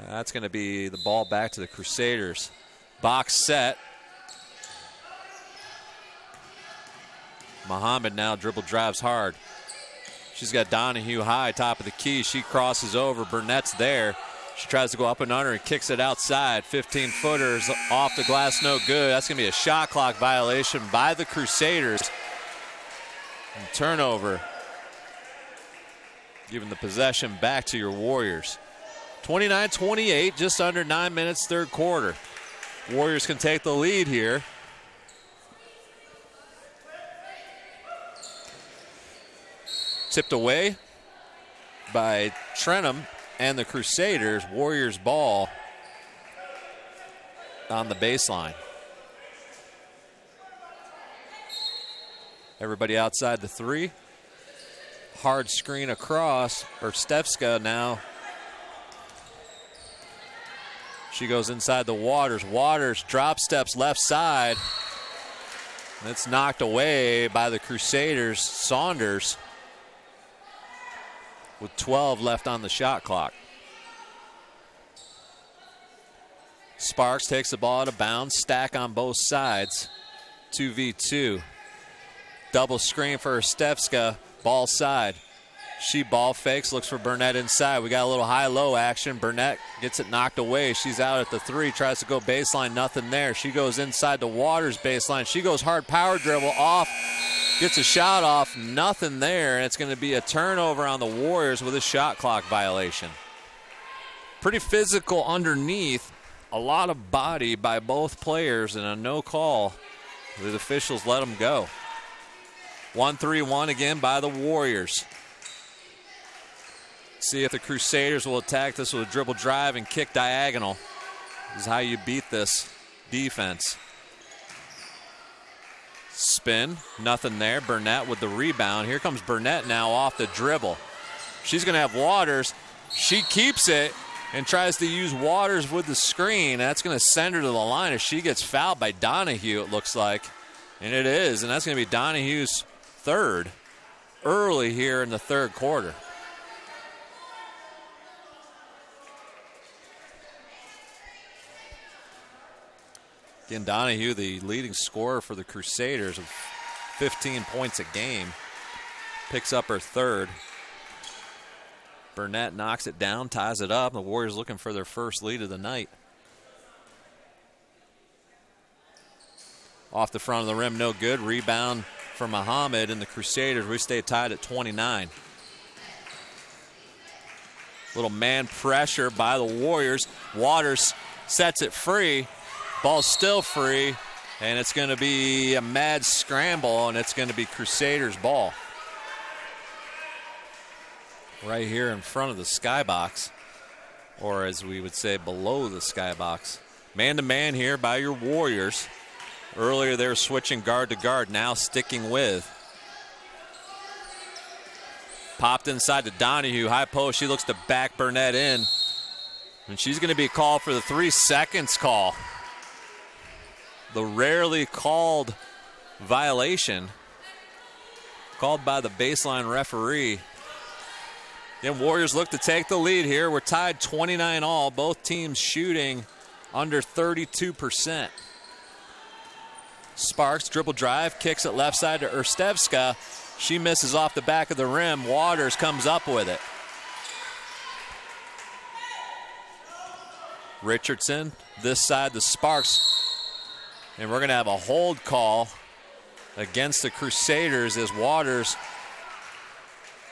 That's going to be the ball back to the Crusaders. Box set. Muhammad now dribble drives hard. She's got Donahue high, top of the key. She crosses over. Burnett's there. She tries to go up and under and kicks it outside. 15-footers off the glass, no good. That's going to be a shot clock violation by the Crusaders. And turnover, giving the possession back to your Warriors. 29-28, just under 9 minutes, third quarter. Warriors can take the lead here. Tipped away by Trentham and the Crusaders. Warriors ball on the baseline. Everybody outside the 3. Hard screen across. Erstevska now. She goes inside the Waters. Waters drop steps left side. It's knocked away by the Crusaders. Saunders with 12 left on the shot clock. Sparks takes the ball out of bounds. Stack on both sides. 2v2. Double screen for Erstevska. Ball side. She ball fakes, looks for Burnett inside. We got a little high-low action. Burnett gets it knocked away. She's out at the 3, tries to go baseline, nothing there. She goes inside the Waters baseline. She goes hard power dribble off. Gets a shot off, nothing there, and it's going to be a turnover on the Warriors with a shot clock violation. Pretty physical underneath, a lot of body by both players, and a no call. The officials let them go. 1-3-1 again by the Warriors. See if the Crusaders will attack this with a dribble drive and kick diagonal. This is how you beat this defense. Spin, nothing there. Burnett with the rebound. Here comes Burnett now off the dribble. She's going to have Waters. She keeps it and tries to use Waters with the screen. That's going to send her to the line as she gets fouled by Donahue, it looks like. And it is, and that's going to be Donahue's 3rd early here in the third quarter. Again, Donahue, the leading scorer for the Crusaders, with 15 points a game, picks up her 3rd. Burnett knocks it down, ties it up. The Warriors looking for their first lead of the night. Off the front of the rim, no good. Rebound for Muhammad, and the Crusaders, we stay tied at 29. Little man pressure by the Warriors. Waters sets it free. Ball's still free, and it's going to be a mad scramble, and it's going to be Crusaders ball. Right here in front of the skybox, or as we would say, below the skybox. Man-to-man here by your Warriors. Earlier they were switching guard to guard, now sticking with. Popped inside to Donahue, high post. She looks to back Burnett in. And she's going to be called for the 3 seconds call. The rarely called violation. Called by the baseline referee. Then Warriors look to take the lead here. We're tied 29 all. Both teams shooting under 32%. Sparks, dribble drive, kicks it left side to Erstevska. She misses off the back of the rim. Waters comes up with it. Richardson, this side the Sparks. And we're going to have a hold call against the Crusaders as Waters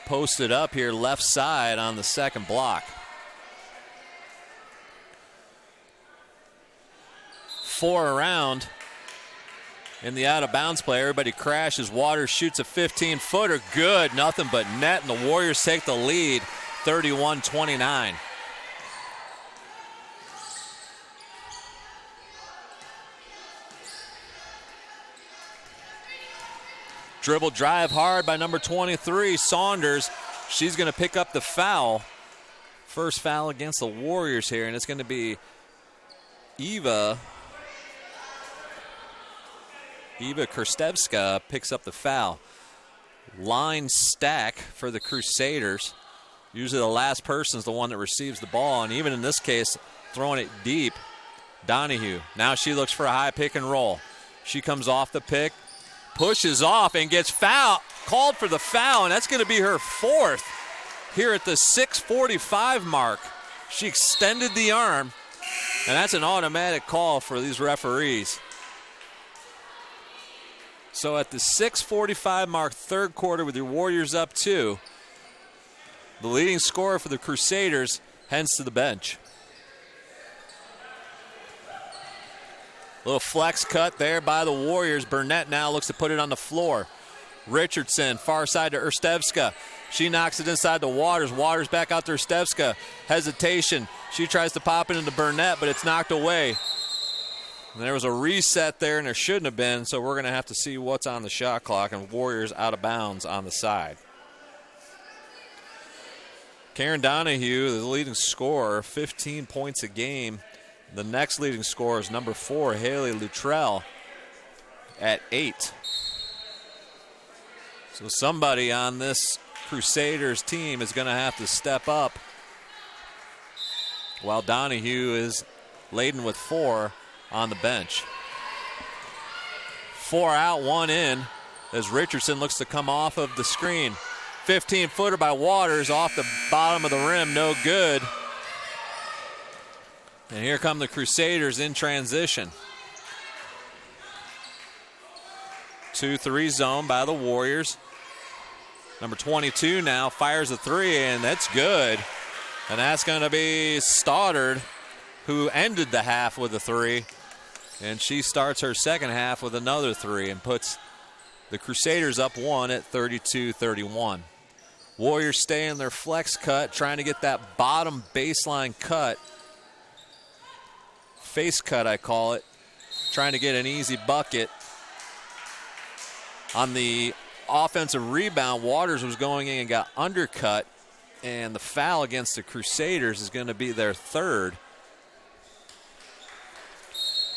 posted up here left side on the second block. 4 around. In the out-of-bounds play, everybody crashes. Waters shoots a 15-footer. Good, nothing but net, and the Warriors take the lead, 31-29. Dribble drive hard by number 23, Saunders. She's going to pick up the foul. First foul against the Warriors here, and it's going to be Eva Krstevska picks up the foul. Line stack for the Crusaders. Usually the last person is the one that receives the ball, and even in this case, throwing it deep. Donahue. Now she looks for a high pick and roll. She comes off the pick, pushes off, and gets called for the foul, and that's going to be her 4th here at the 6:45 mark. She extended the arm, and that's an automatic call for these referees. So at the 6:45 mark, third quarter, with your Warriors up 2, the leading scorer for the Crusaders heads to the bench. Little flex cut there by the Warriors. Burnett now looks to put it on the floor. Richardson, far side to Erstevska. She knocks it inside to Waters. Waters back out to Erstevska. Hesitation. She tries to pop it into Burnett, but it's knocked away. And there was a reset there, and there shouldn't have been, so we're going to have to see what's on the shot clock, and Warriors out of bounds on the side. Karen Donahue, the leading scorer, 15 points a game. The next leading scorer is number 4, Haley Luttrell, at 8. So somebody on this Crusaders team is going to have to step up, while Donahue is laden with 4 on the bench. 4 out, 1 in, as Richardson looks to come off of the screen. 15-footer by Waters off the bottom of the rim, no good. And here come the Crusaders in transition. 2-3 zone by the Warriors. Number 22 now fires a 3, and that's good. And that's going to be Stoddard, who ended the half with a 3. And she starts her second half with another 3 and puts the Crusaders up 1 at 32-31. Warriors stay in their flex cut, trying to get that bottom baseline cut. Face cut, I call it. Trying to get an easy bucket. On the offensive rebound, Waters was going in and got undercut. And the foul against the Crusaders is going to be their 3rd.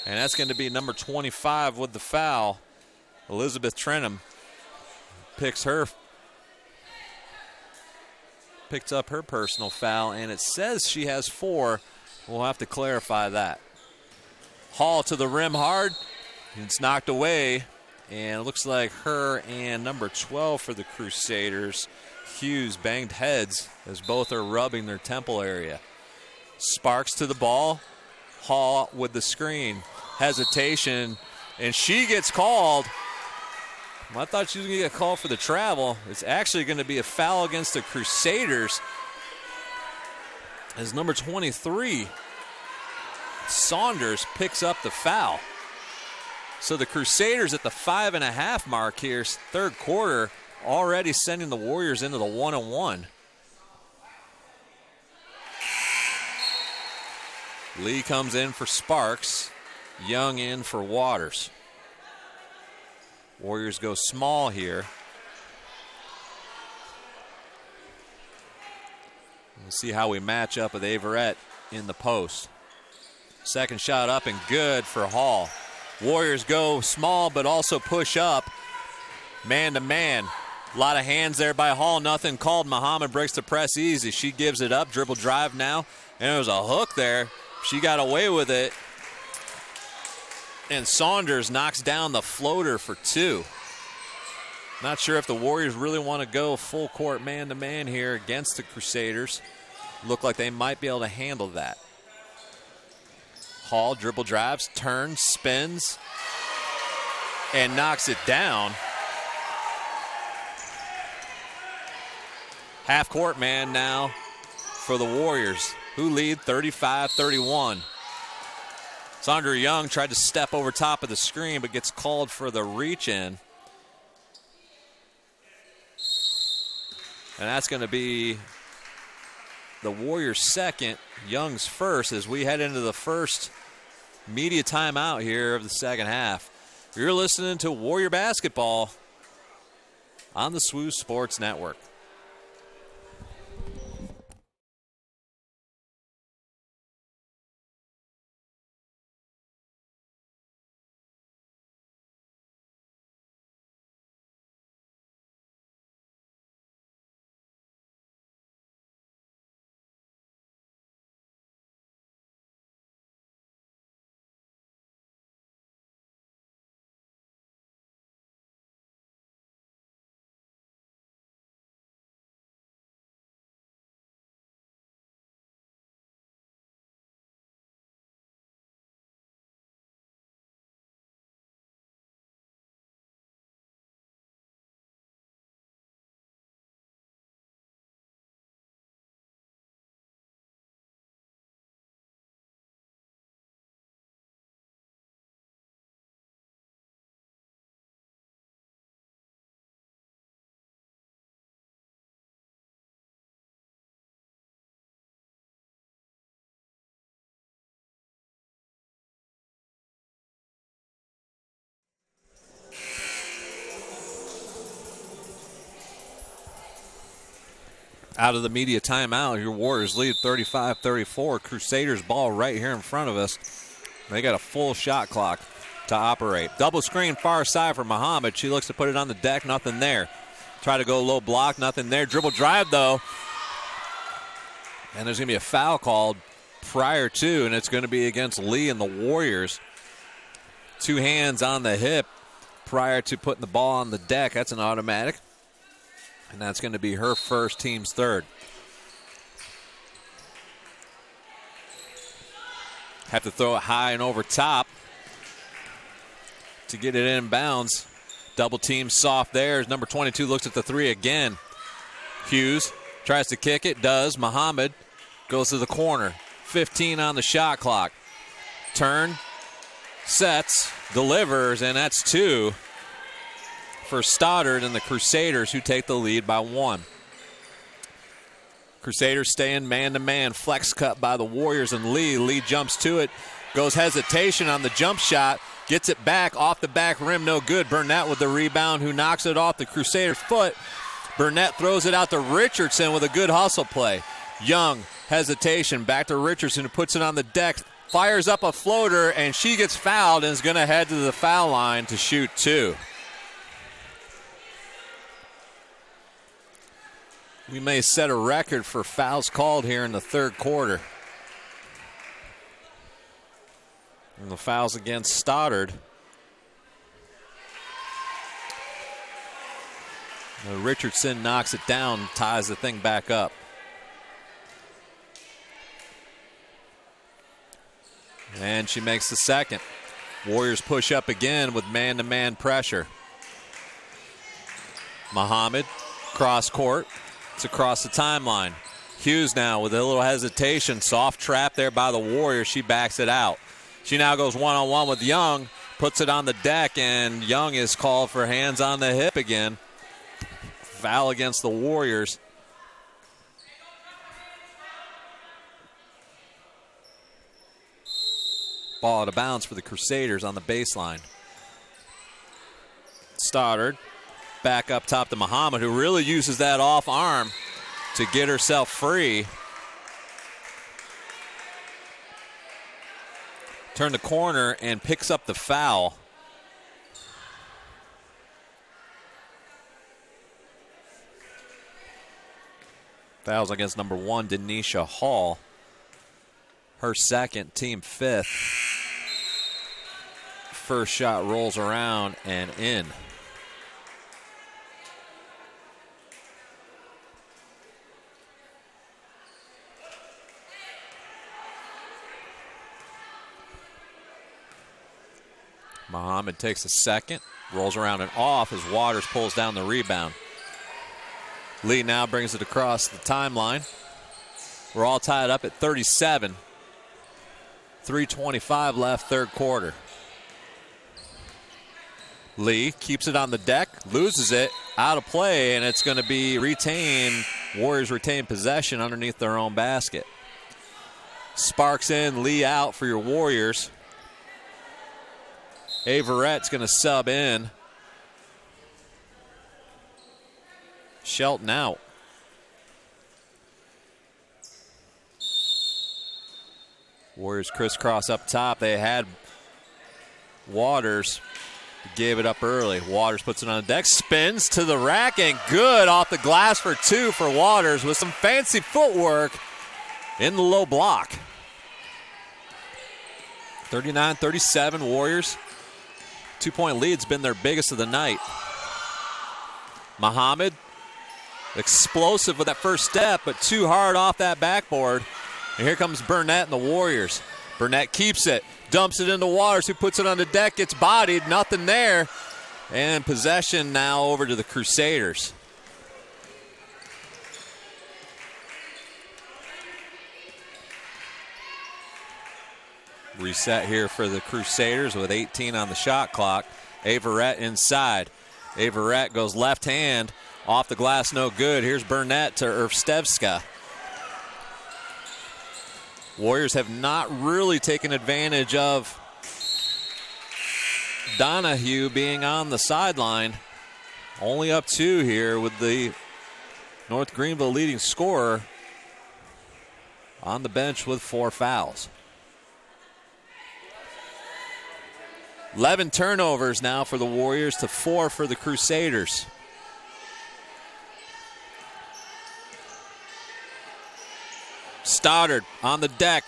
And that's going to be number 25 with the foul. Elizabeth Trenham picks up her personal foul, and it says she has 4. We'll have to clarify that. Hall to the rim hard. It's knocked away, and it looks like her and number 12 for the Crusaders, Hughes, banged heads as both are rubbing their temple area. Sparks to the ball. Hall with the screen. Hesitation, and she gets called. I thought she was going to get called for the travel. It's actually going to be a foul against the Crusaders as number 23, Saunders, picks up the foul. So the Crusaders at the 5.5 mark here, third quarter, already sending the Warriors into the 1-1. Lee comes in for Sparks. Young in for Waters. Warriors go small here. We'll see how we match up with Averette in the post. Second shot up and good for Hall. Warriors go small but also push up. Man to man. A lot of hands there by Hall. Nothing called. Muhammad breaks the press easy. She gives it up. Dribble drive now. And there was a hook there. She got away with it. And Saunders knocks down the floater for two. Not sure if the Warriors really want to go full court man-to-man here against the Crusaders. Look like they might be able to handle that. Hall dribble drives, turns, spins, and knocks it down. Half court man now for the Warriors, who lead 35-31. Sandra Young tried to step over top of the screen, but gets called for the reach-in. And that's going to be the Warriors' second, Young's first, as we head into the first media timeout here of the second half. You're listening to Warrior Basketball on the SWU Sports Network. Out of the media timeout, your Warriors lead 35-34. Crusaders ball right here in front of us. They got a full shot clock to operate. Double screen far side for Muhammad. She looks to put it on the deck, nothing there. Try to go low block, nothing there. Dribble drive though. And there's going to be a foul called prior to, and it's going to be against Lee and the Warriors. Two hands on the hip prior to putting the ball on the deck. That's an automatic. And that's going to be her first, team's third. Have to throw it high and over top to get it in bounds. Double team soft there as number 22 looks at the three again. Hughes tries to kick it, does. Muhammad goes to the corner. 15 on the shot clock. Turn, sets, delivers, and that's two for Stoddard and the Crusaders, who take the lead by one. Crusaders staying man-to-man. Flex cut by the Warriors and Lee. Lee jumps to it, goes hesitation on the jump shot, gets it back off the back rim, no good. Burnett with the rebound, who knocks it off the Crusaders' foot. Burnett throws it out to Richardson with a good hustle play. Young, hesitation, back to Richardson, who puts it on the deck, fires up a floater, and she gets fouled and is going to head to the foul line to shoot two. We may set a record for fouls called here in the third quarter. And the fouls against Stoddard. Richardson knocks it down, ties the thing back up. And she makes the second. Warriors push up again with man-to-man pressure. Muhammad, cross court. It's across the timeline. Hughes now with a little hesitation. Soft trap there by the Warriors. She backs it out. She now goes one-on-one with Young, puts it on the deck, and Young is called for hands on the hip again. Foul against the Warriors. Ball out of bounds for the Crusaders on the baseline. Stoddard back up top to Muhammad, who really uses that off arm to get herself free. Turn the corner and picks up the foul. Fouls against number 1, Denisha Hall. Her second, team 5th. First shot rolls around and in. Muhammad takes a second, rolls around and off as Waters pulls down the rebound. Lee now brings it across the timeline. We're all tied up at 37. 3:25 left, third quarter. Lee keeps it on the deck, loses it, out of play, and it's going to be retained. Warriors retain possession underneath their own basket. Sparks in, Lee out for your Warriors. Averett's going to sub in. Shelton out. Warriors crisscross up top. They had Waters. Gave it up early. Waters puts it on the deck, spins to the rack, and good off the glass for 2 for Waters with some fancy footwork in the low block. 39-37 Warriors. 2-point lead's been their biggest of the night. Muhammad, explosive with that first step, but too hard off that backboard. And here comes Burnett and the Warriors. Burnett keeps it, dumps it into Waters, who puts it on the deck, gets bodied, nothing there. And possession now over to the Crusaders. Reset here for the Crusaders with 18 on the shot clock. Averett inside. Averett goes left hand, off the glass, no good. Here's Burnett to Erstevska. Warriors have not really taken advantage of Donahue being on the sideline. Only up 2 here with the North Greenville leading scorer on the bench with 4 fouls. 11 turnovers now for the Warriors to 4 for the Crusaders. Stoddard on the deck,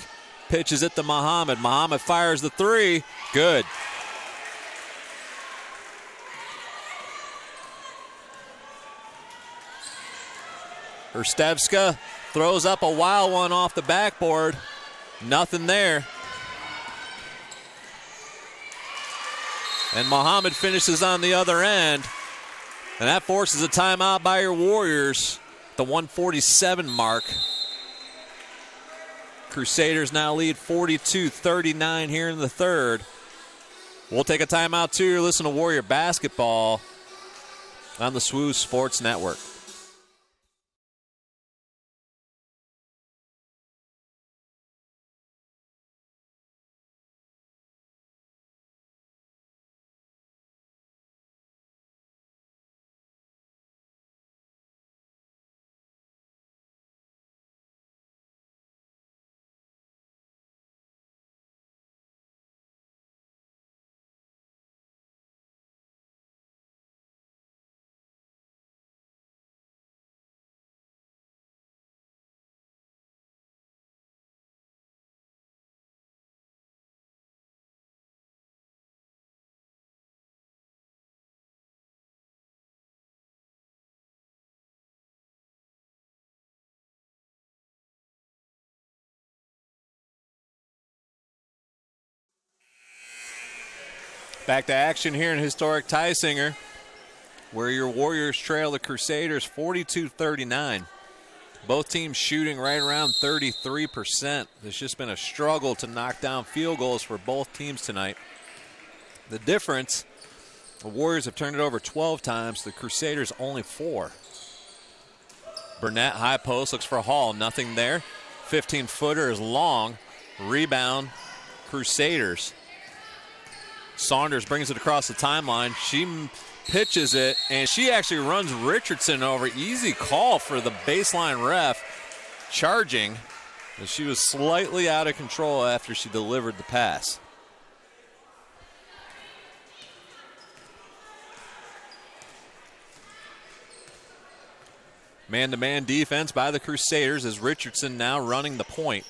pitches it to Muhammad. Muhammad fires the 3, good. Erstevska throws up a wild one off the backboard, nothing there. And Muhammad finishes on the other end, and that forces a timeout by your Warriors at the 1:47 mark. Crusaders now lead 42-39 here in the third. We'll take a timeout too. Listen to Warrior basketball on the SWOO Sports Network. Back to action here in historic Tysinger, where your Warriors trail the Crusaders 42-39. Both teams shooting right around 33%. There's just been a struggle to knock down field goals for both teams tonight. The difference, the Warriors have turned it over 12 times, the Crusaders only 4. Burnett, high post, looks for Hall, nothing there. 15-footer is long, rebound, Crusaders. Saunders brings it across the timeline. She pitches it, and she actually runs Richardson over. Easy call for the baseline ref, charging. She was slightly out of control after she delivered the pass. Man-to-man defense by the Crusaders as Richardson now running the point.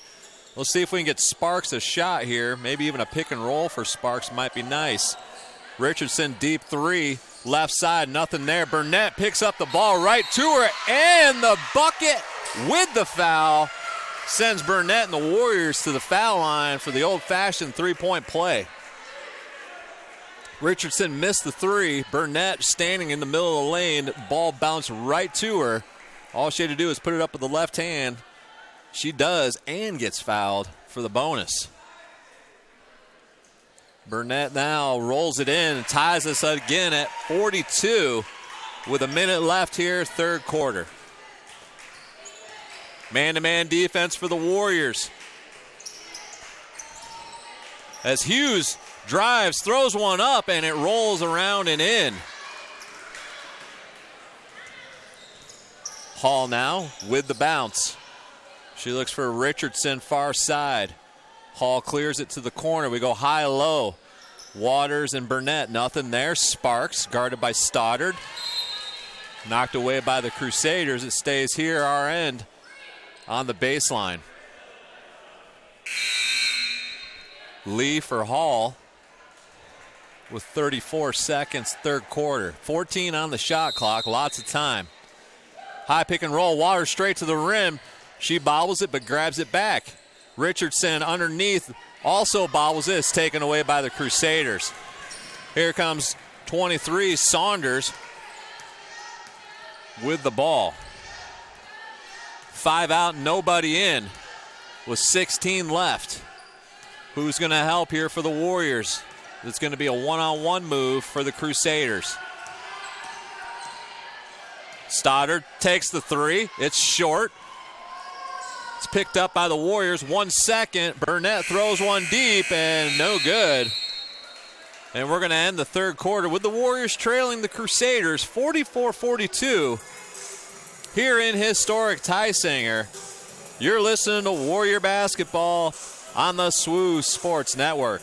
We'll see if we can get Sparks a shot here. Maybe even a pick and roll for Sparks might be nice. Richardson deep three, left side, nothing there. Burnett picks up the ball right to her, and the bucket with the foul sends Burnett and the Warriors to the foul line for the old-fashioned three-point play. Richardson missed the three. Burnett standing in the middle of the lane. Ball bounced right to her. All she had to do is put it up with the left hand. She does and gets fouled for the bonus. Burnett now rolls it in and ties us again at 42 with a minute left here, third quarter. Man-to-man defense for the Warriors. As Hughes drives, throws one up, and it rolls around and in. Hall now with the bounce. She looks for Richardson far side. Hall clears it to the corner. We go high-low. Waters and Burnett, nothing there. Sparks guarded by Stoddard. Knocked away by the Crusaders. It stays here, our end, on the baseline. Lee for Hall with 34 seconds, third quarter. 14 on the shot clock, lots of time. High pick and roll, Waters straight to the rim. She bobbles it but grabs it back. Richardson underneath also bobbles it. It's taken away by the Crusaders. Here comes 23, Saunders with the ball. 5 out, nobody in with 16 left. Who's going to help here for the Warriors? It's going to be a one-on-one move for the Crusaders. Stoddard takes the three. It's short. It's picked up by the Warriors. 1 second. Burnett throws one deep and no good. And we're going to end the third quarter with the Warriors trailing the Crusaders 44-42 here in historic Tysinger. You're listening to Warrior Basketball on the SWU Sports Network.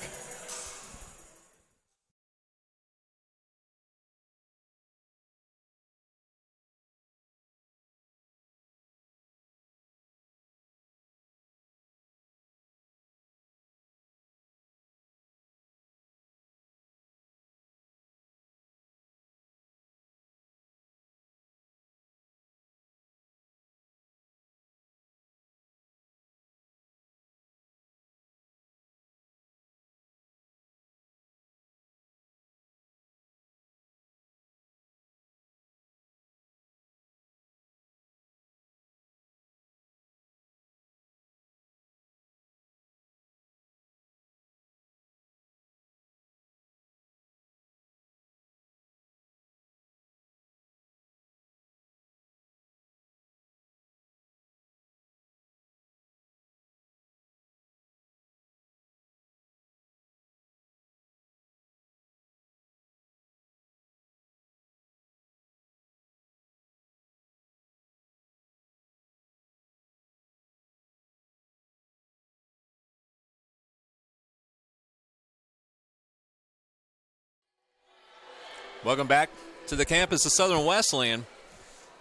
Welcome back to the campus of Southern Wesleyan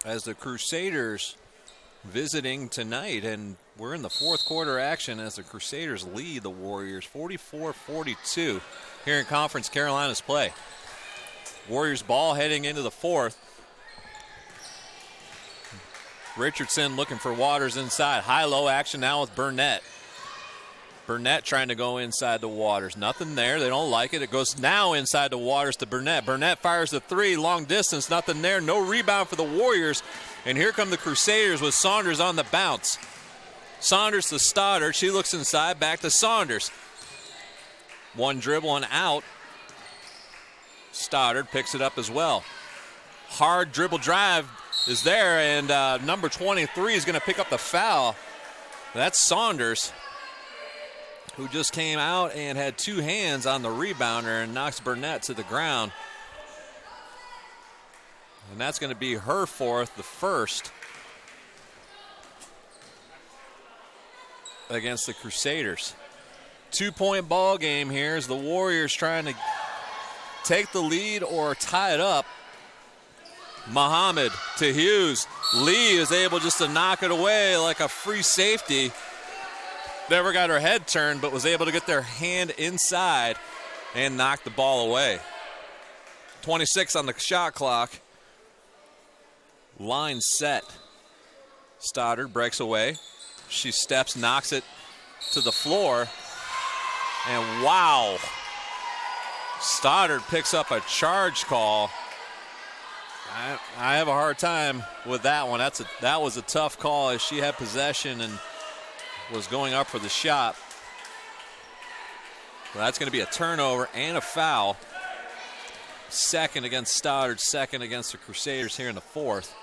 as the Crusaders visiting tonight, and we're in the fourth quarter action as the Crusaders lead the Warriors 44-42 here in Conference Carolinas play. Warriors ball heading into the fourth. Richardson looking for Waters inside. High-low action now with Burnett. Burnett trying to go inside the Waters. Nothing there. They don't like it. It goes now inside the Waters to Burnett. Burnett fires the three, long distance. Nothing there. No rebound for the Warriors. And here come the Crusaders with Saunders on the bounce. Saunders to Stoddard. She looks inside. Back to Saunders. One dribble and out. Stoddard picks it up as well. Hard dribble drive is there, and number 23 is going to pick up the foul. That's Saunders, who just came out and had two hands on the rebounder and knocks Burnett to the ground. And that's going to be her fourth, the first against the Crusaders. 2-point ball game here as the Warriors trying to take the lead or tie it up. Muhammad to Hughes. Lee is able just to knock it away like a free safety. Never got her head turned, but was able to get their hand inside and knock the ball away. 26 on the shot clock. Line set. Stoddard breaks away. She steps, knocks it to the floor. And wow. Stoddard picks up a charge call. I have a hard time with that one. That was a tough call as she had possession and was going up for the shot. Well, that's going to be a turnover and a foul. Second against Stoddard, second against the Crusaders here in the fourth.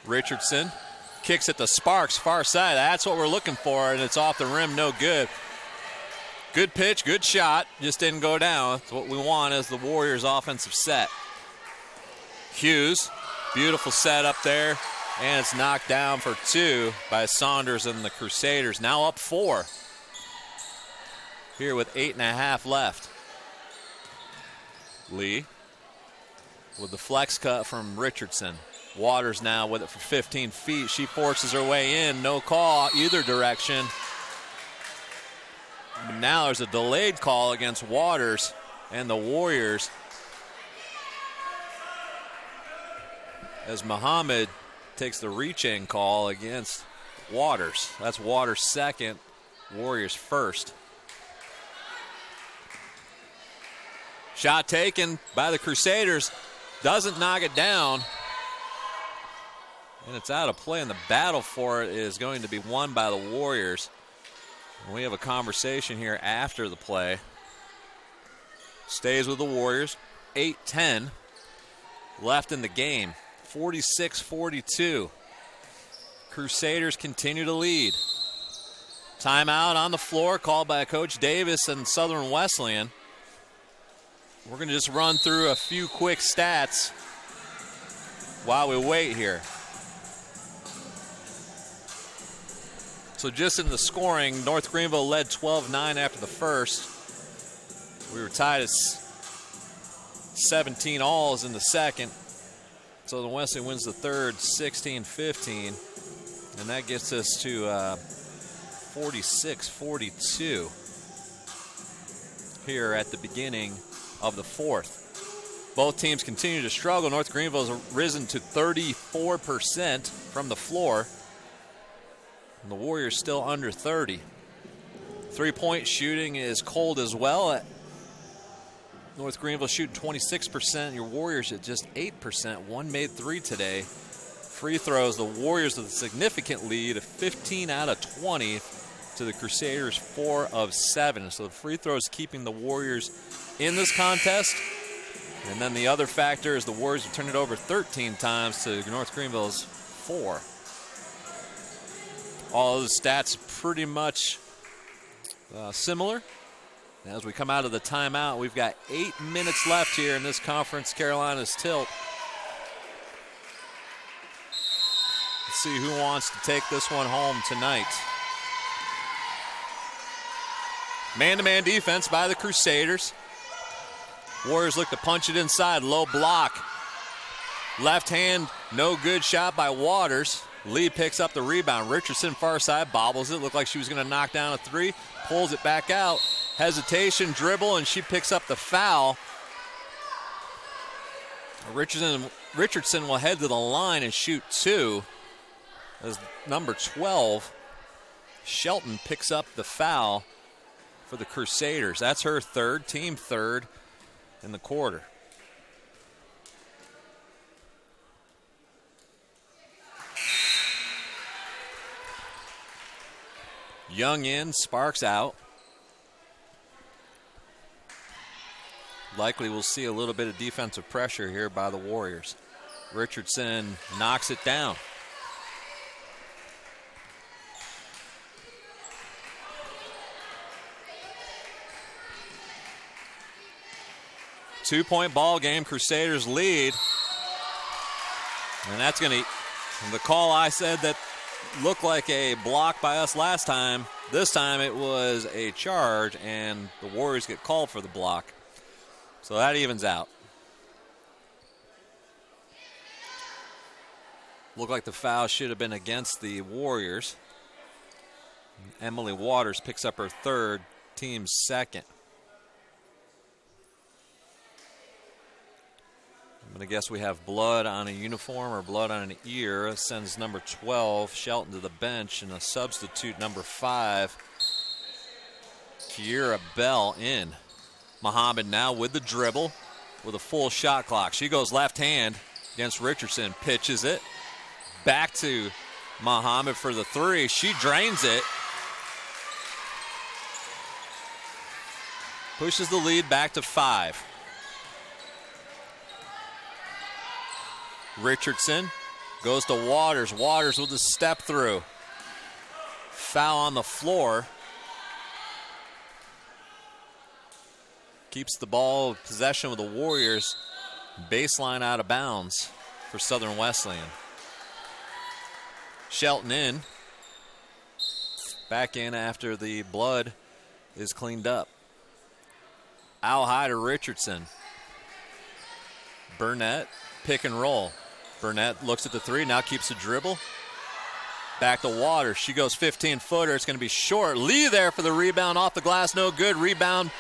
Richardson kicks it to Sparks, far side. That's what we're looking for, and it's off the rim, no good. Good pitch, good shot, just didn't go down. That's what we want as the Warriors' offensive set. Hughes, beautiful set up there, and it's knocked down for two by Saunders and the Crusaders. Now up 4 here with 8.5 left. Lee with the flex cut from Richardson. Waters now with it for 15 feet. She forces her way in, no call either direction. Now there's a delayed call against Waters and the Warriors as Muhammad takes the reach-in call against Waters. That's Waters' second, Warriors' first. Shot taken by the Crusaders. Doesn't knock it down. And it's out of play, and the battle for it is going to be won by the Warriors. We have a conversation here after the play. Stays with the Warriors. 8-10 left in the game. 46-42. Crusaders continue to lead. Timeout on the floor called by Coach Davis and Southern Wesleyan. We're going to just run through a few quick stats while we wait here. So just in the scoring, North Greenville led 12-9 after the first. We were tied at 17 alls in the second. So the Wesleyan wins the third, 16-15. And that gets us to 46-42 here at the beginning of the fourth. Both teams continue to struggle. North Greenville has risen to 34% from the floor. And the Warriors still under 30. Three-point shooting is cold as well. North Greenville shooting 26%. Your Warriors at just 8%. One made 3 today. Free throws, the Warriors with a significant lead of 15 out of 20 to the Crusaders 4 of 7. So the free throws keeping the Warriors in this contest. And then the other factor is the Warriors have turned it over 13 times to North Greenville's 4. All of the stats pretty much similar. As we come out of the timeout, we've got 8 minutes left here in this Conference Carolinas tilt. Let's see who wants to take this one home tonight. Man-to-man defense by the Crusaders. Warriors look to punch it inside, low block. Left hand, no good shot by Waters. Lee picks up the rebound. Richardson far side bobbles it. Looked like she was going to knock down a 3. Pulls it back out. Hesitation, dribble, and she picks up the foul. Richardson will head to the line and shoot 2 as number 12 Shelton picks up the foul for the Crusaders. That's her third, team third in the quarter. Young in, Sparks out. Likely we'll see a little bit of defensive pressure here by the Warriors. Richardson knocks it down. Two-point ball game, Crusaders lead. And that's going to, the call I said that looked like a block by us last time. This time it was a charge, and the Warriors get called for the block. So that evens out. Looked like the foul should have been against the Warriors. Emily Waters picks up her third, team second. I'm going to guess we have blood on a uniform or blood on an ear. It sends number 12, Shelton, to the bench, and a substitute, number 5, Kiera Bell, in. Muhammad now with the dribble with a full shot clock. She goes left hand against Richardson, pitches it. Back to Muhammad for the three. She drains it. Pushes the lead back to 5. Richardson goes to Waters. Waters with a step through. Foul on the floor. Keeps the ball possession with the Warriors. Baseline out of bounds for Southern Wesleyan. Shelton in. Back in after the blood is cleaned up. Owl high to Richardson. Burnett, pick and roll. Burnett looks at the three, now keeps the dribble. Back to Waters. She goes 15-footer. It's going to be short. Lee there for the rebound off the glass. No good. Rebound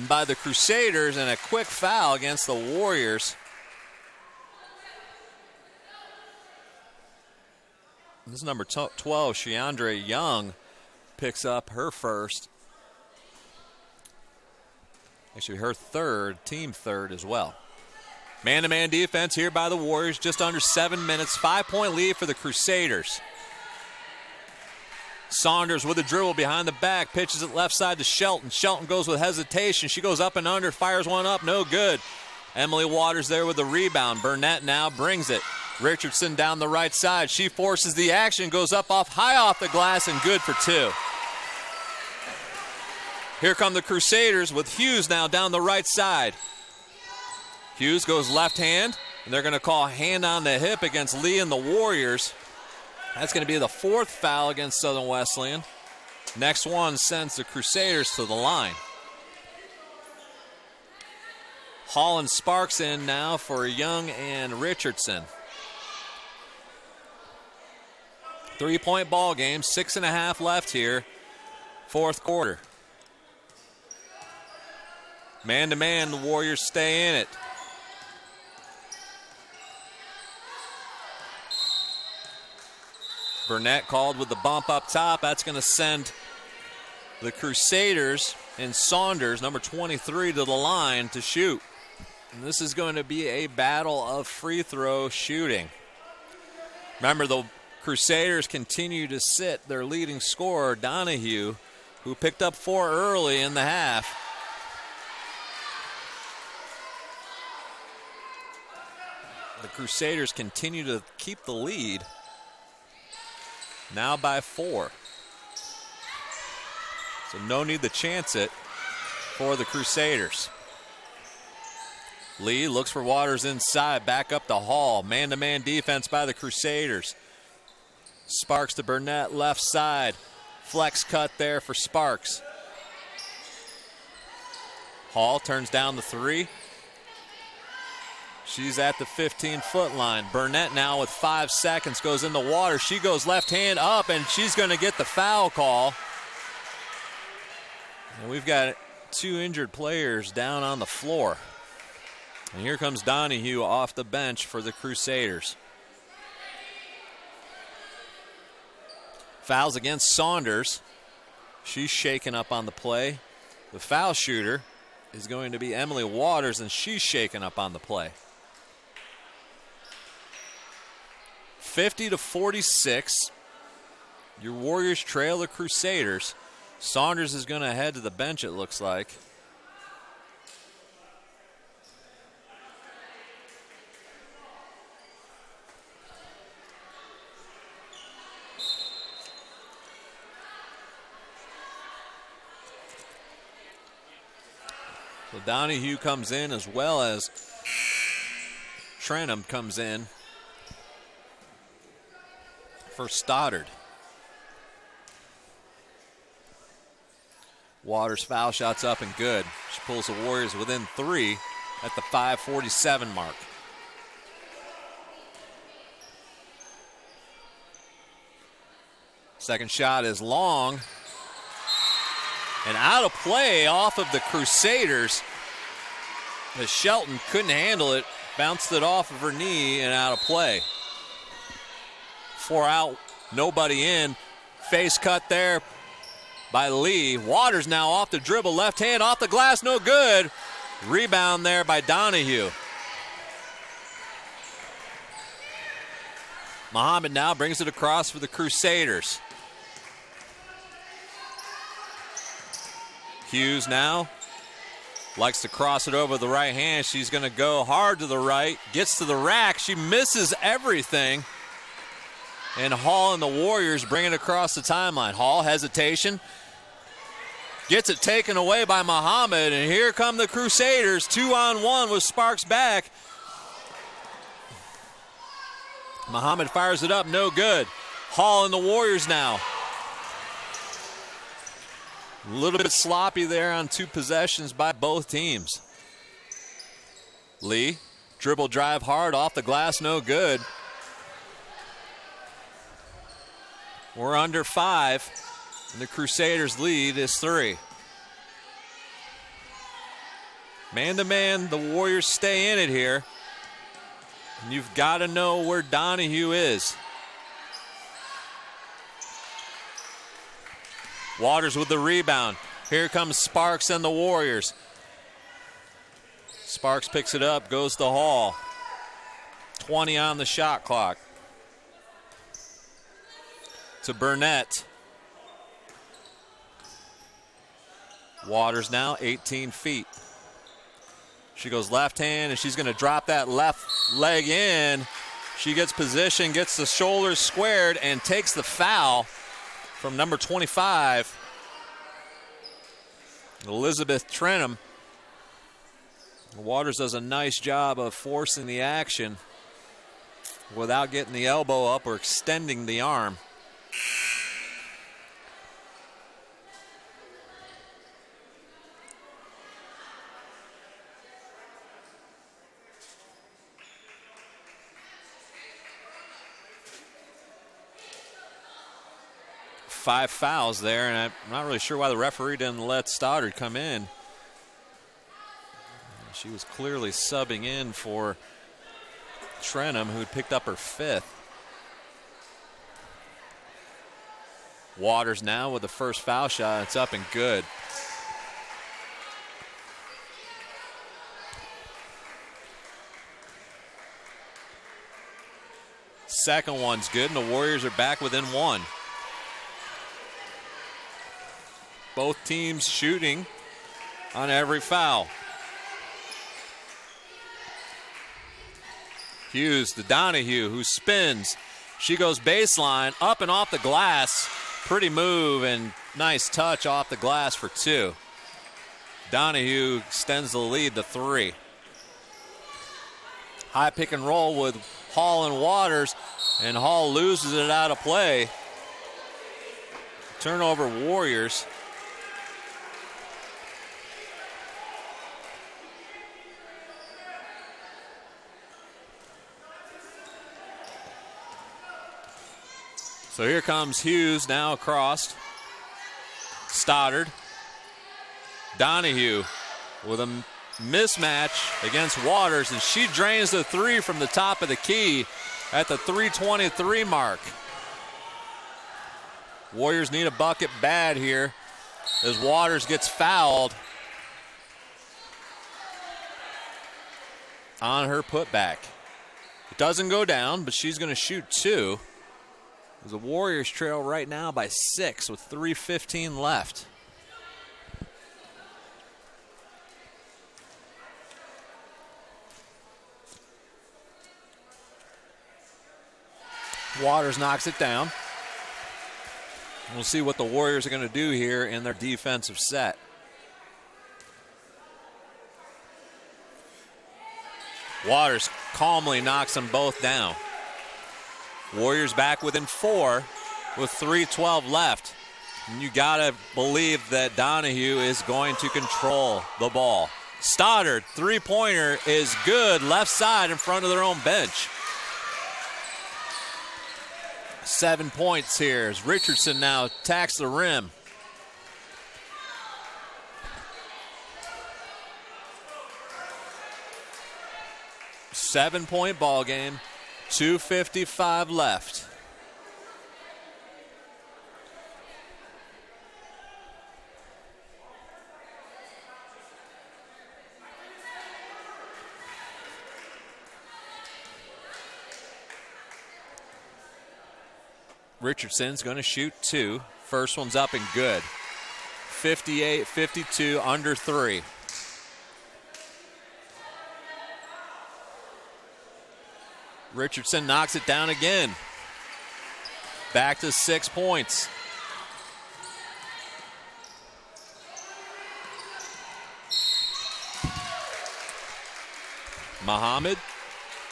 by the Crusaders, and a quick foul against the Warriors. This is number 12, Sheandra Young, picks up her first. Actually, her third, team third as well. Man-to-man defense here by the Warriors, just under 7 minutes. 5-point lead for the Crusaders. Saunders with a dribble behind the back, pitches it left side to Shelton. Shelton goes with hesitation. She goes up and under, fires one up, no good. Emily Waters there with the rebound. Burnett now brings it. Richardson down the right side. She forces the action, goes up high off the glass, and good for 2. Here come the Crusaders with Hughes now down the right side. Hughes goes left hand, and they're going to call hand on the hip against Lee and the Warriors. That's going to be the 4th foul against Southern Wesleyan. Next one sends the Crusaders to the line. Hall and Sparks in now for Young and Richardson. 3-point ball game, 6.5 left here, 4th quarter. Man-to-man, the Warriors stay in it. Burnett called with the bump up top. That's going to send the Crusaders and Saunders, number 23, to the line to shoot. And this is going to be a battle of free throw shooting. Remember, the Crusaders continue to sit their leading scorer, Donahue, who picked up 4 early in the half. The Crusaders continue to keep the lead. Now by 4. So no need to chance it for the Crusaders. Lee looks for Waters inside, back up to Hall. Man-to-man defense by the Crusaders. Sparks to Burnett, left side. Flex cut there for Sparks. Hall turns down the 3. She's at the 15-foot line. Burnett now with 5 seconds goes in the water. She goes left hand up, and she's going to get the foul call. And we've got 2 injured players down on the floor. And here comes Donahue off the bench for the Crusaders. Fouls against Saunders. She's shaken up on the play. The foul shooter is going to be Emily Waters, and she's shaken up on the play. 50-46. Your Warriors trail the Crusaders. Saunders is going to head to the bench, it looks like. So Donahue comes in, as well as Trenum comes in for Stoddard. Waters foul shots up and good. She pulls the Warriors within 3 at the 5:47 mark. Second shot is long and out of play off of the Crusaders. As Shelton couldn't handle it, bounced it off of her knee and out of play. 4 out, nobody in. Face cut there by Lee. Waters now off the dribble, left hand off the glass, no good. Rebound there by Donahue. Muhammad now brings it across for the Crusaders. Hughes now likes to cross it over the right hand. She's going to go hard to the right, gets to the rack. She misses everything. And Hall and the Warriors bring it across the timeline. Hall, hesitation. Gets it taken away by Muhammad, and here come the Crusaders. 2-on-1 with Sparks back. Muhammad fires it up, no good. Hall and the Warriors now. A little bit sloppy there on 2 possessions by both teams. Lee, dribble drive hard, off the glass, no good. We're under 5, and the Crusaders' lead is 3. Man-to-man, the Warriors stay in it here. And you've got to know where Donahue is. Waters with the rebound. Here comes Sparks and the Warriors. Sparks picks it up, goes to Hall. 20 on the shot clock. To Burnett. Waters now 18 feet. She goes left hand, and she's going to drop that left leg in. She gets position, gets the shoulders squared, and takes the foul from number 25, Elizabeth Trenum. Waters does a nice job of forcing the action without getting the elbow up or extending the arm. Five fouls there, and I'm not really sure why the referee didn't let Stoddard come in. She was clearly subbing in for Trenum, who had picked up her 5th. Waters now with the first foul shot. It's up and good. Second one's good, and the Warriors are back within 1. Both teams shooting on every foul. Hughes to Donahue, who spins. She goes baseline, up and off the glass. Pretty move and nice touch off the glass for 2. Donahue extends the lead to 3. High pick and roll with Hall and Waters, and Hall loses it out of play. Turnover Warriors. So here comes Hughes now across. Stoddard. Donahue with a mismatch against Waters, and she drains the 3 from the top of the key at the 3:23 mark. Warriors need a bucket bad here as Waters gets fouled on her putback. It doesn't go down, but she's going to shoot 2. The Warriors trail right now by 6 with 3:15 left. Waters knocks it down. We'll see what the Warriors are going to do here in their defensive set. Waters calmly knocks them both down. Warriors back within 4 with 3:12 left. And you got to believe that Donahue is going to control the ball. Stoddard, three-pointer is good, left side in front of their own bench. 7 points here as Richardson now attacks the rim. Seven-point ball game, 2:55 left. Richardson's going to shoot 2. First one's up and good. 58-52, under 3. Richardson knocks it down again. Back to 6 points. Muhammad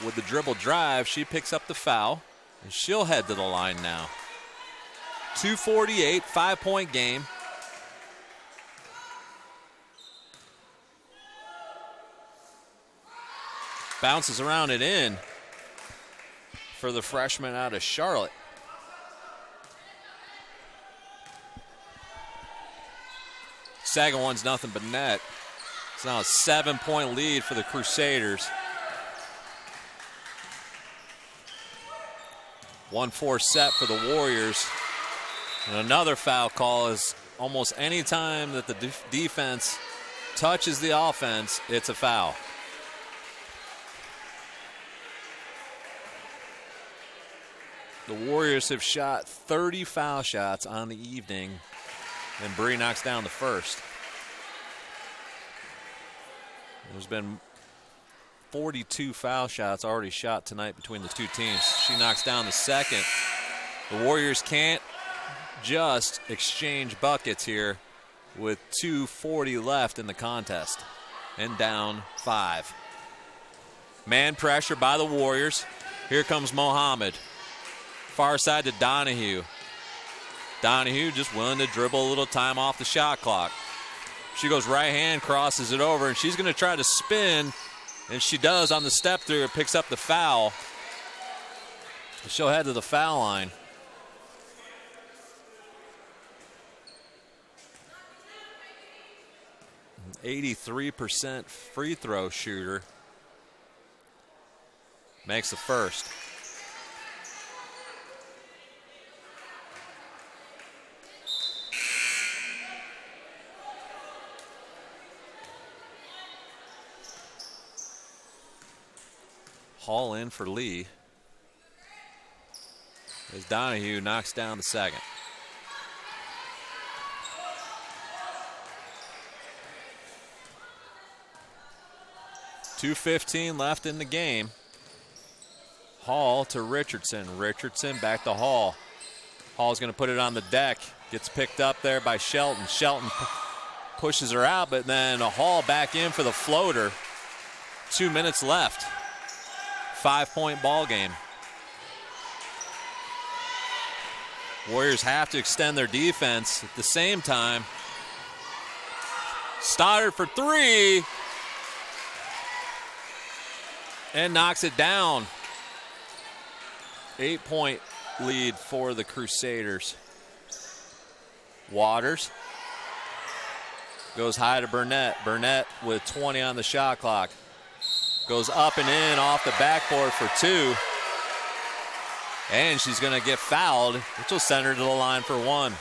with the dribble drive. She picks up the foul, and she'll head to the line now. 2:48, 5-point game. Bounces around it in for the freshman out of Charlotte. Second one's nothing but net. It's now a 7-point lead for the Crusaders. 1-4 set for the Warriors. And another foul call is almost any time that the defense touches the offense, it's a foul. The Warriors have shot 30 foul shots on the evening, and Bree knocks down the first. There's been 42 foul shots already shot tonight between the two teams. She knocks down the second. The Warriors can't just exchange buckets here with 2:40 left in the contest and down 5. Man pressure by the Warriors. Here comes Mohammed. Far side to Donahue. Donahue just willing to dribble a little time off the shot clock. She goes right hand, crosses it over, and she's going to try to spin, and she does on the step through. It picks up the foul. She'll head to the foul line. An 83% free throw shooter. Makes the first. Hall in for Lee as Donahue knocks down the second. .215 left in the game. Hall to Richardson. Richardson back to Hall. Hall's going to put it on the deck. Gets picked up there by Shelton. Shelton pushes her out, but then a Hall back in for the floater. 2 minutes left. 5-point ball game. Warriors have to extend their defense at the same time. Stoddard for 3. And knocks it down. 8-point lead for the Crusaders. Waters goes high to Burnett. Burnett with 20 on the shot clock. Goes up and in off the backboard for 2. And she's going to get fouled, which will send her to the line for one.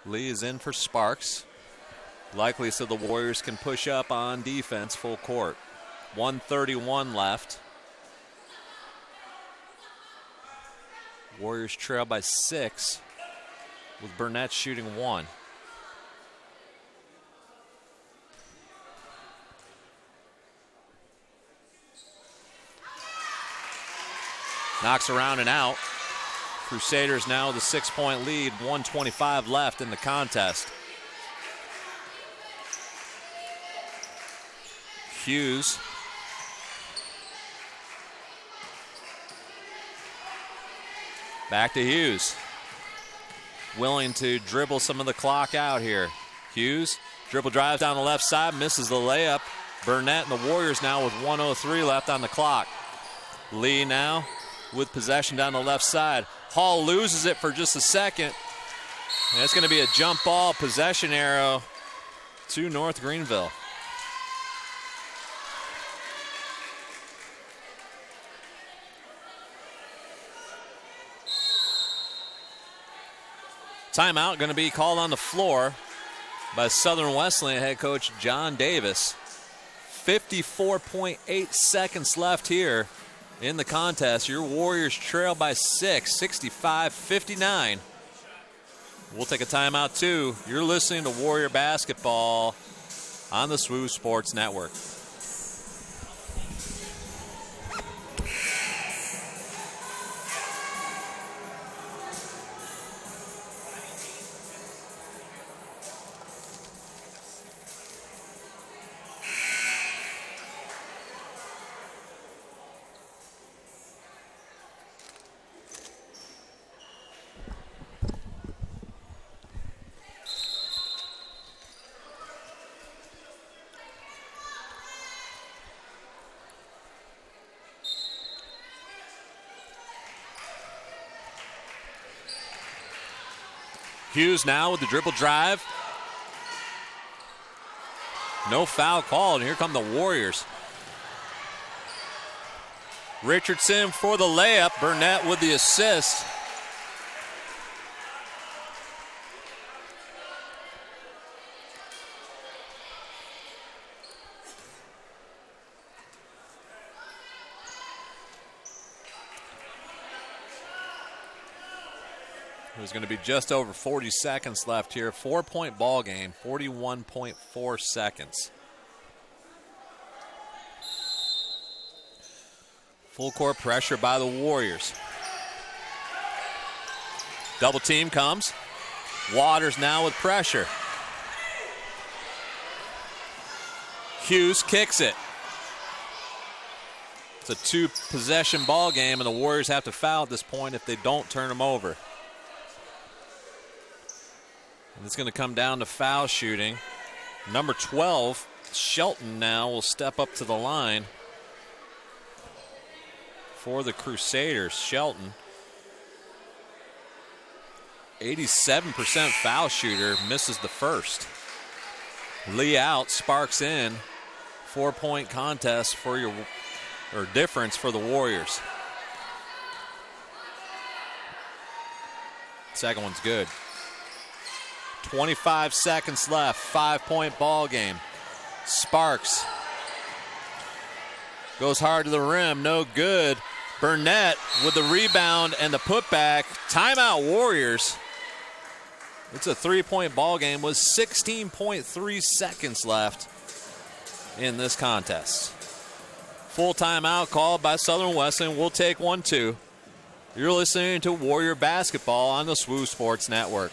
Lee is in for Sparks. Likely so the Warriors can push up on defense full court. 1:31 left. Warriors trail by 6 with Burnett shooting 1. Knocks around and out. Crusaders now with a 6-point lead, 1:25 left in the contest. Hughes. Back to Hughes. Willing to dribble some of the clock out here. Hughes, dribble drive down the left side, misses the layup. Burnett and the Warriors now with 1:03 left on the clock. Lee now with possession down the left side. Hall loses it for just a second. And it's going to be a jump ball possession arrow to North Greenville. Timeout going to be called on the floor by Southern Wesleyan head coach John Davis. 54.8 seconds left here in the contest. Your Warriors trail by 6, 65-59. We'll take a timeout too. You're listening to Warrior Basketball on the SWU Sports Network. Hughes now with the dribble drive. No foul called, and here come the Warriors. Richardson for the layup. Burnett with the assist. There's going to be just over 40 seconds left here. 4-point ball game, 41.4 seconds. Full court pressure by the Warriors. Double team comes. Waters now with pressure. Hughes kicks it. It's a 2-possession ball game, and the Warriors have to foul at this point if they don't turn them over. And it's going to come down to foul shooting. Number 12, Shelton, now will step up to the line for the Crusaders. Shelton, 87% foul shooter, misses the first. Lee out, Sparks in. 4-point contest for difference for the Warriors. Second one's good. 25 seconds left, 5-point ball game. Sparks goes hard to the rim, no good. Burnett with the rebound and the putback. Timeout Warriors. It's a 3-point ball game with 16.3 seconds left in this contest. Full timeout called by Southern Wesleyan. We'll take one too. You're listening to Warrior Basketball on the SWU Sports Network.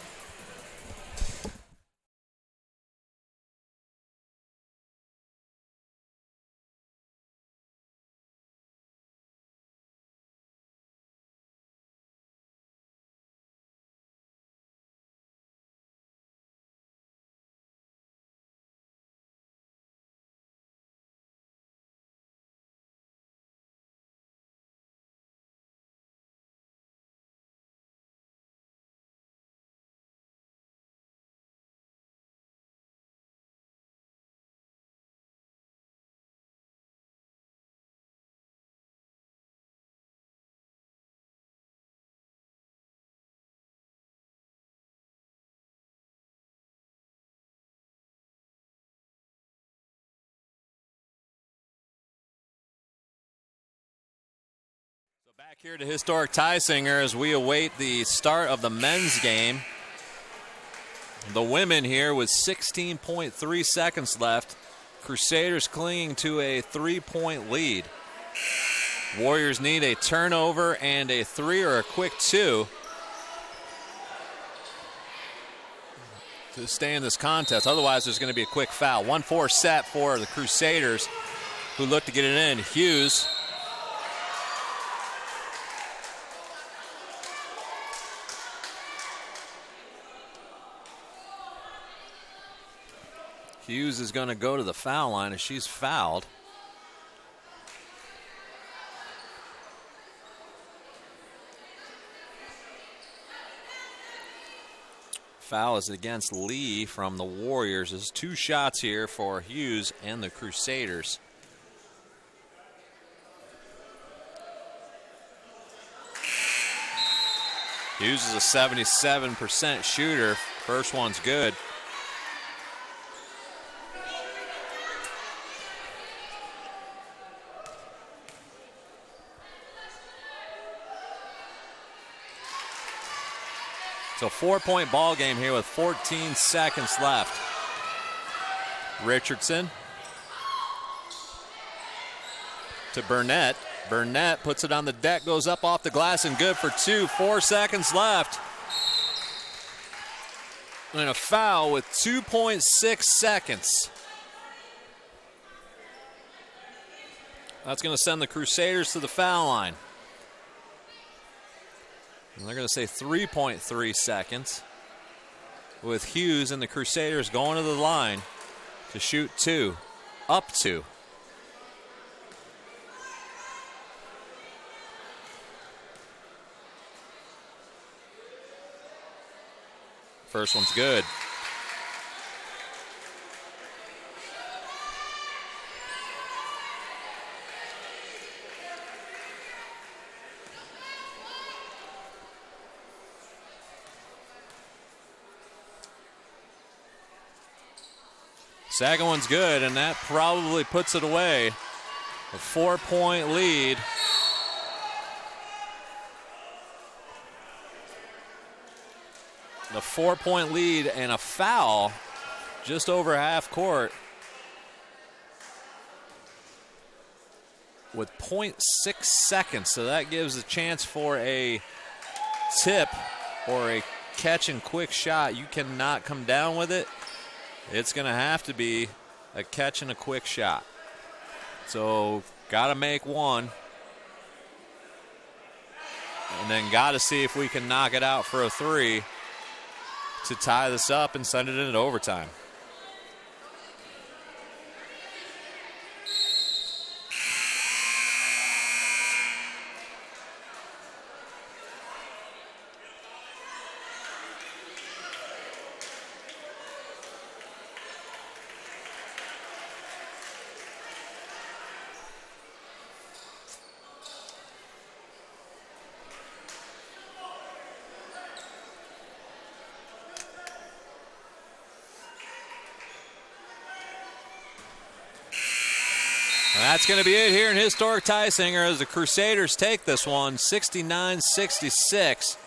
Back here to Historic Tysinger as we await the start of the men's game. The women here with 16.3 seconds left. Crusaders clinging to a 3-point lead. Warriors need a turnover and a 3 or a quick 2 to stay in this contest. Otherwise, there's going to be a quick foul. 1-4 set for the Crusaders, who look to get it in. Hughes. Hughes is going to go to the foul line as she's fouled. Foul is against Lee from the Warriors. There's 2 shots here for Hughes and the Crusaders. Hughes is a 77% shooter. First one's good. So 4-point ball game here with 14 seconds left. Richardson to Burnett. Burnett puts it on the deck, goes up off the glass and good for 2. 4 seconds left. And a foul with 2.6 seconds. That's going to send the Crusaders to the foul line. And they're going to say 3.3 seconds with Hughes and the Crusaders going to the line to shoot 2, up 2. First one's good. Second one's good, and that probably puts it away. A 4-point lead. The 4-point lead and a foul just over half court with 0.6 seconds. So that gives a chance for a tip or a catch and quick shot. You cannot come down with it. It's going to have to be a catch and a quick shot. So got to make one. And then got to see if we can knock it out for a 3 to tie this up and send it into overtime. That's going to be it here in Historic Tysinger as the Crusaders take this one, 69-66.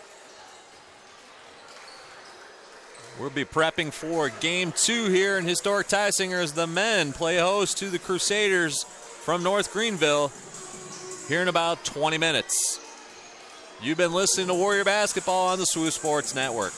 We'll be prepping for Game 2 here in Historic Tysinger as the men play host to the Crusaders from North Greenville here in about 20 minutes. You've been listening to Warrior Basketball on the SWU Sports Network.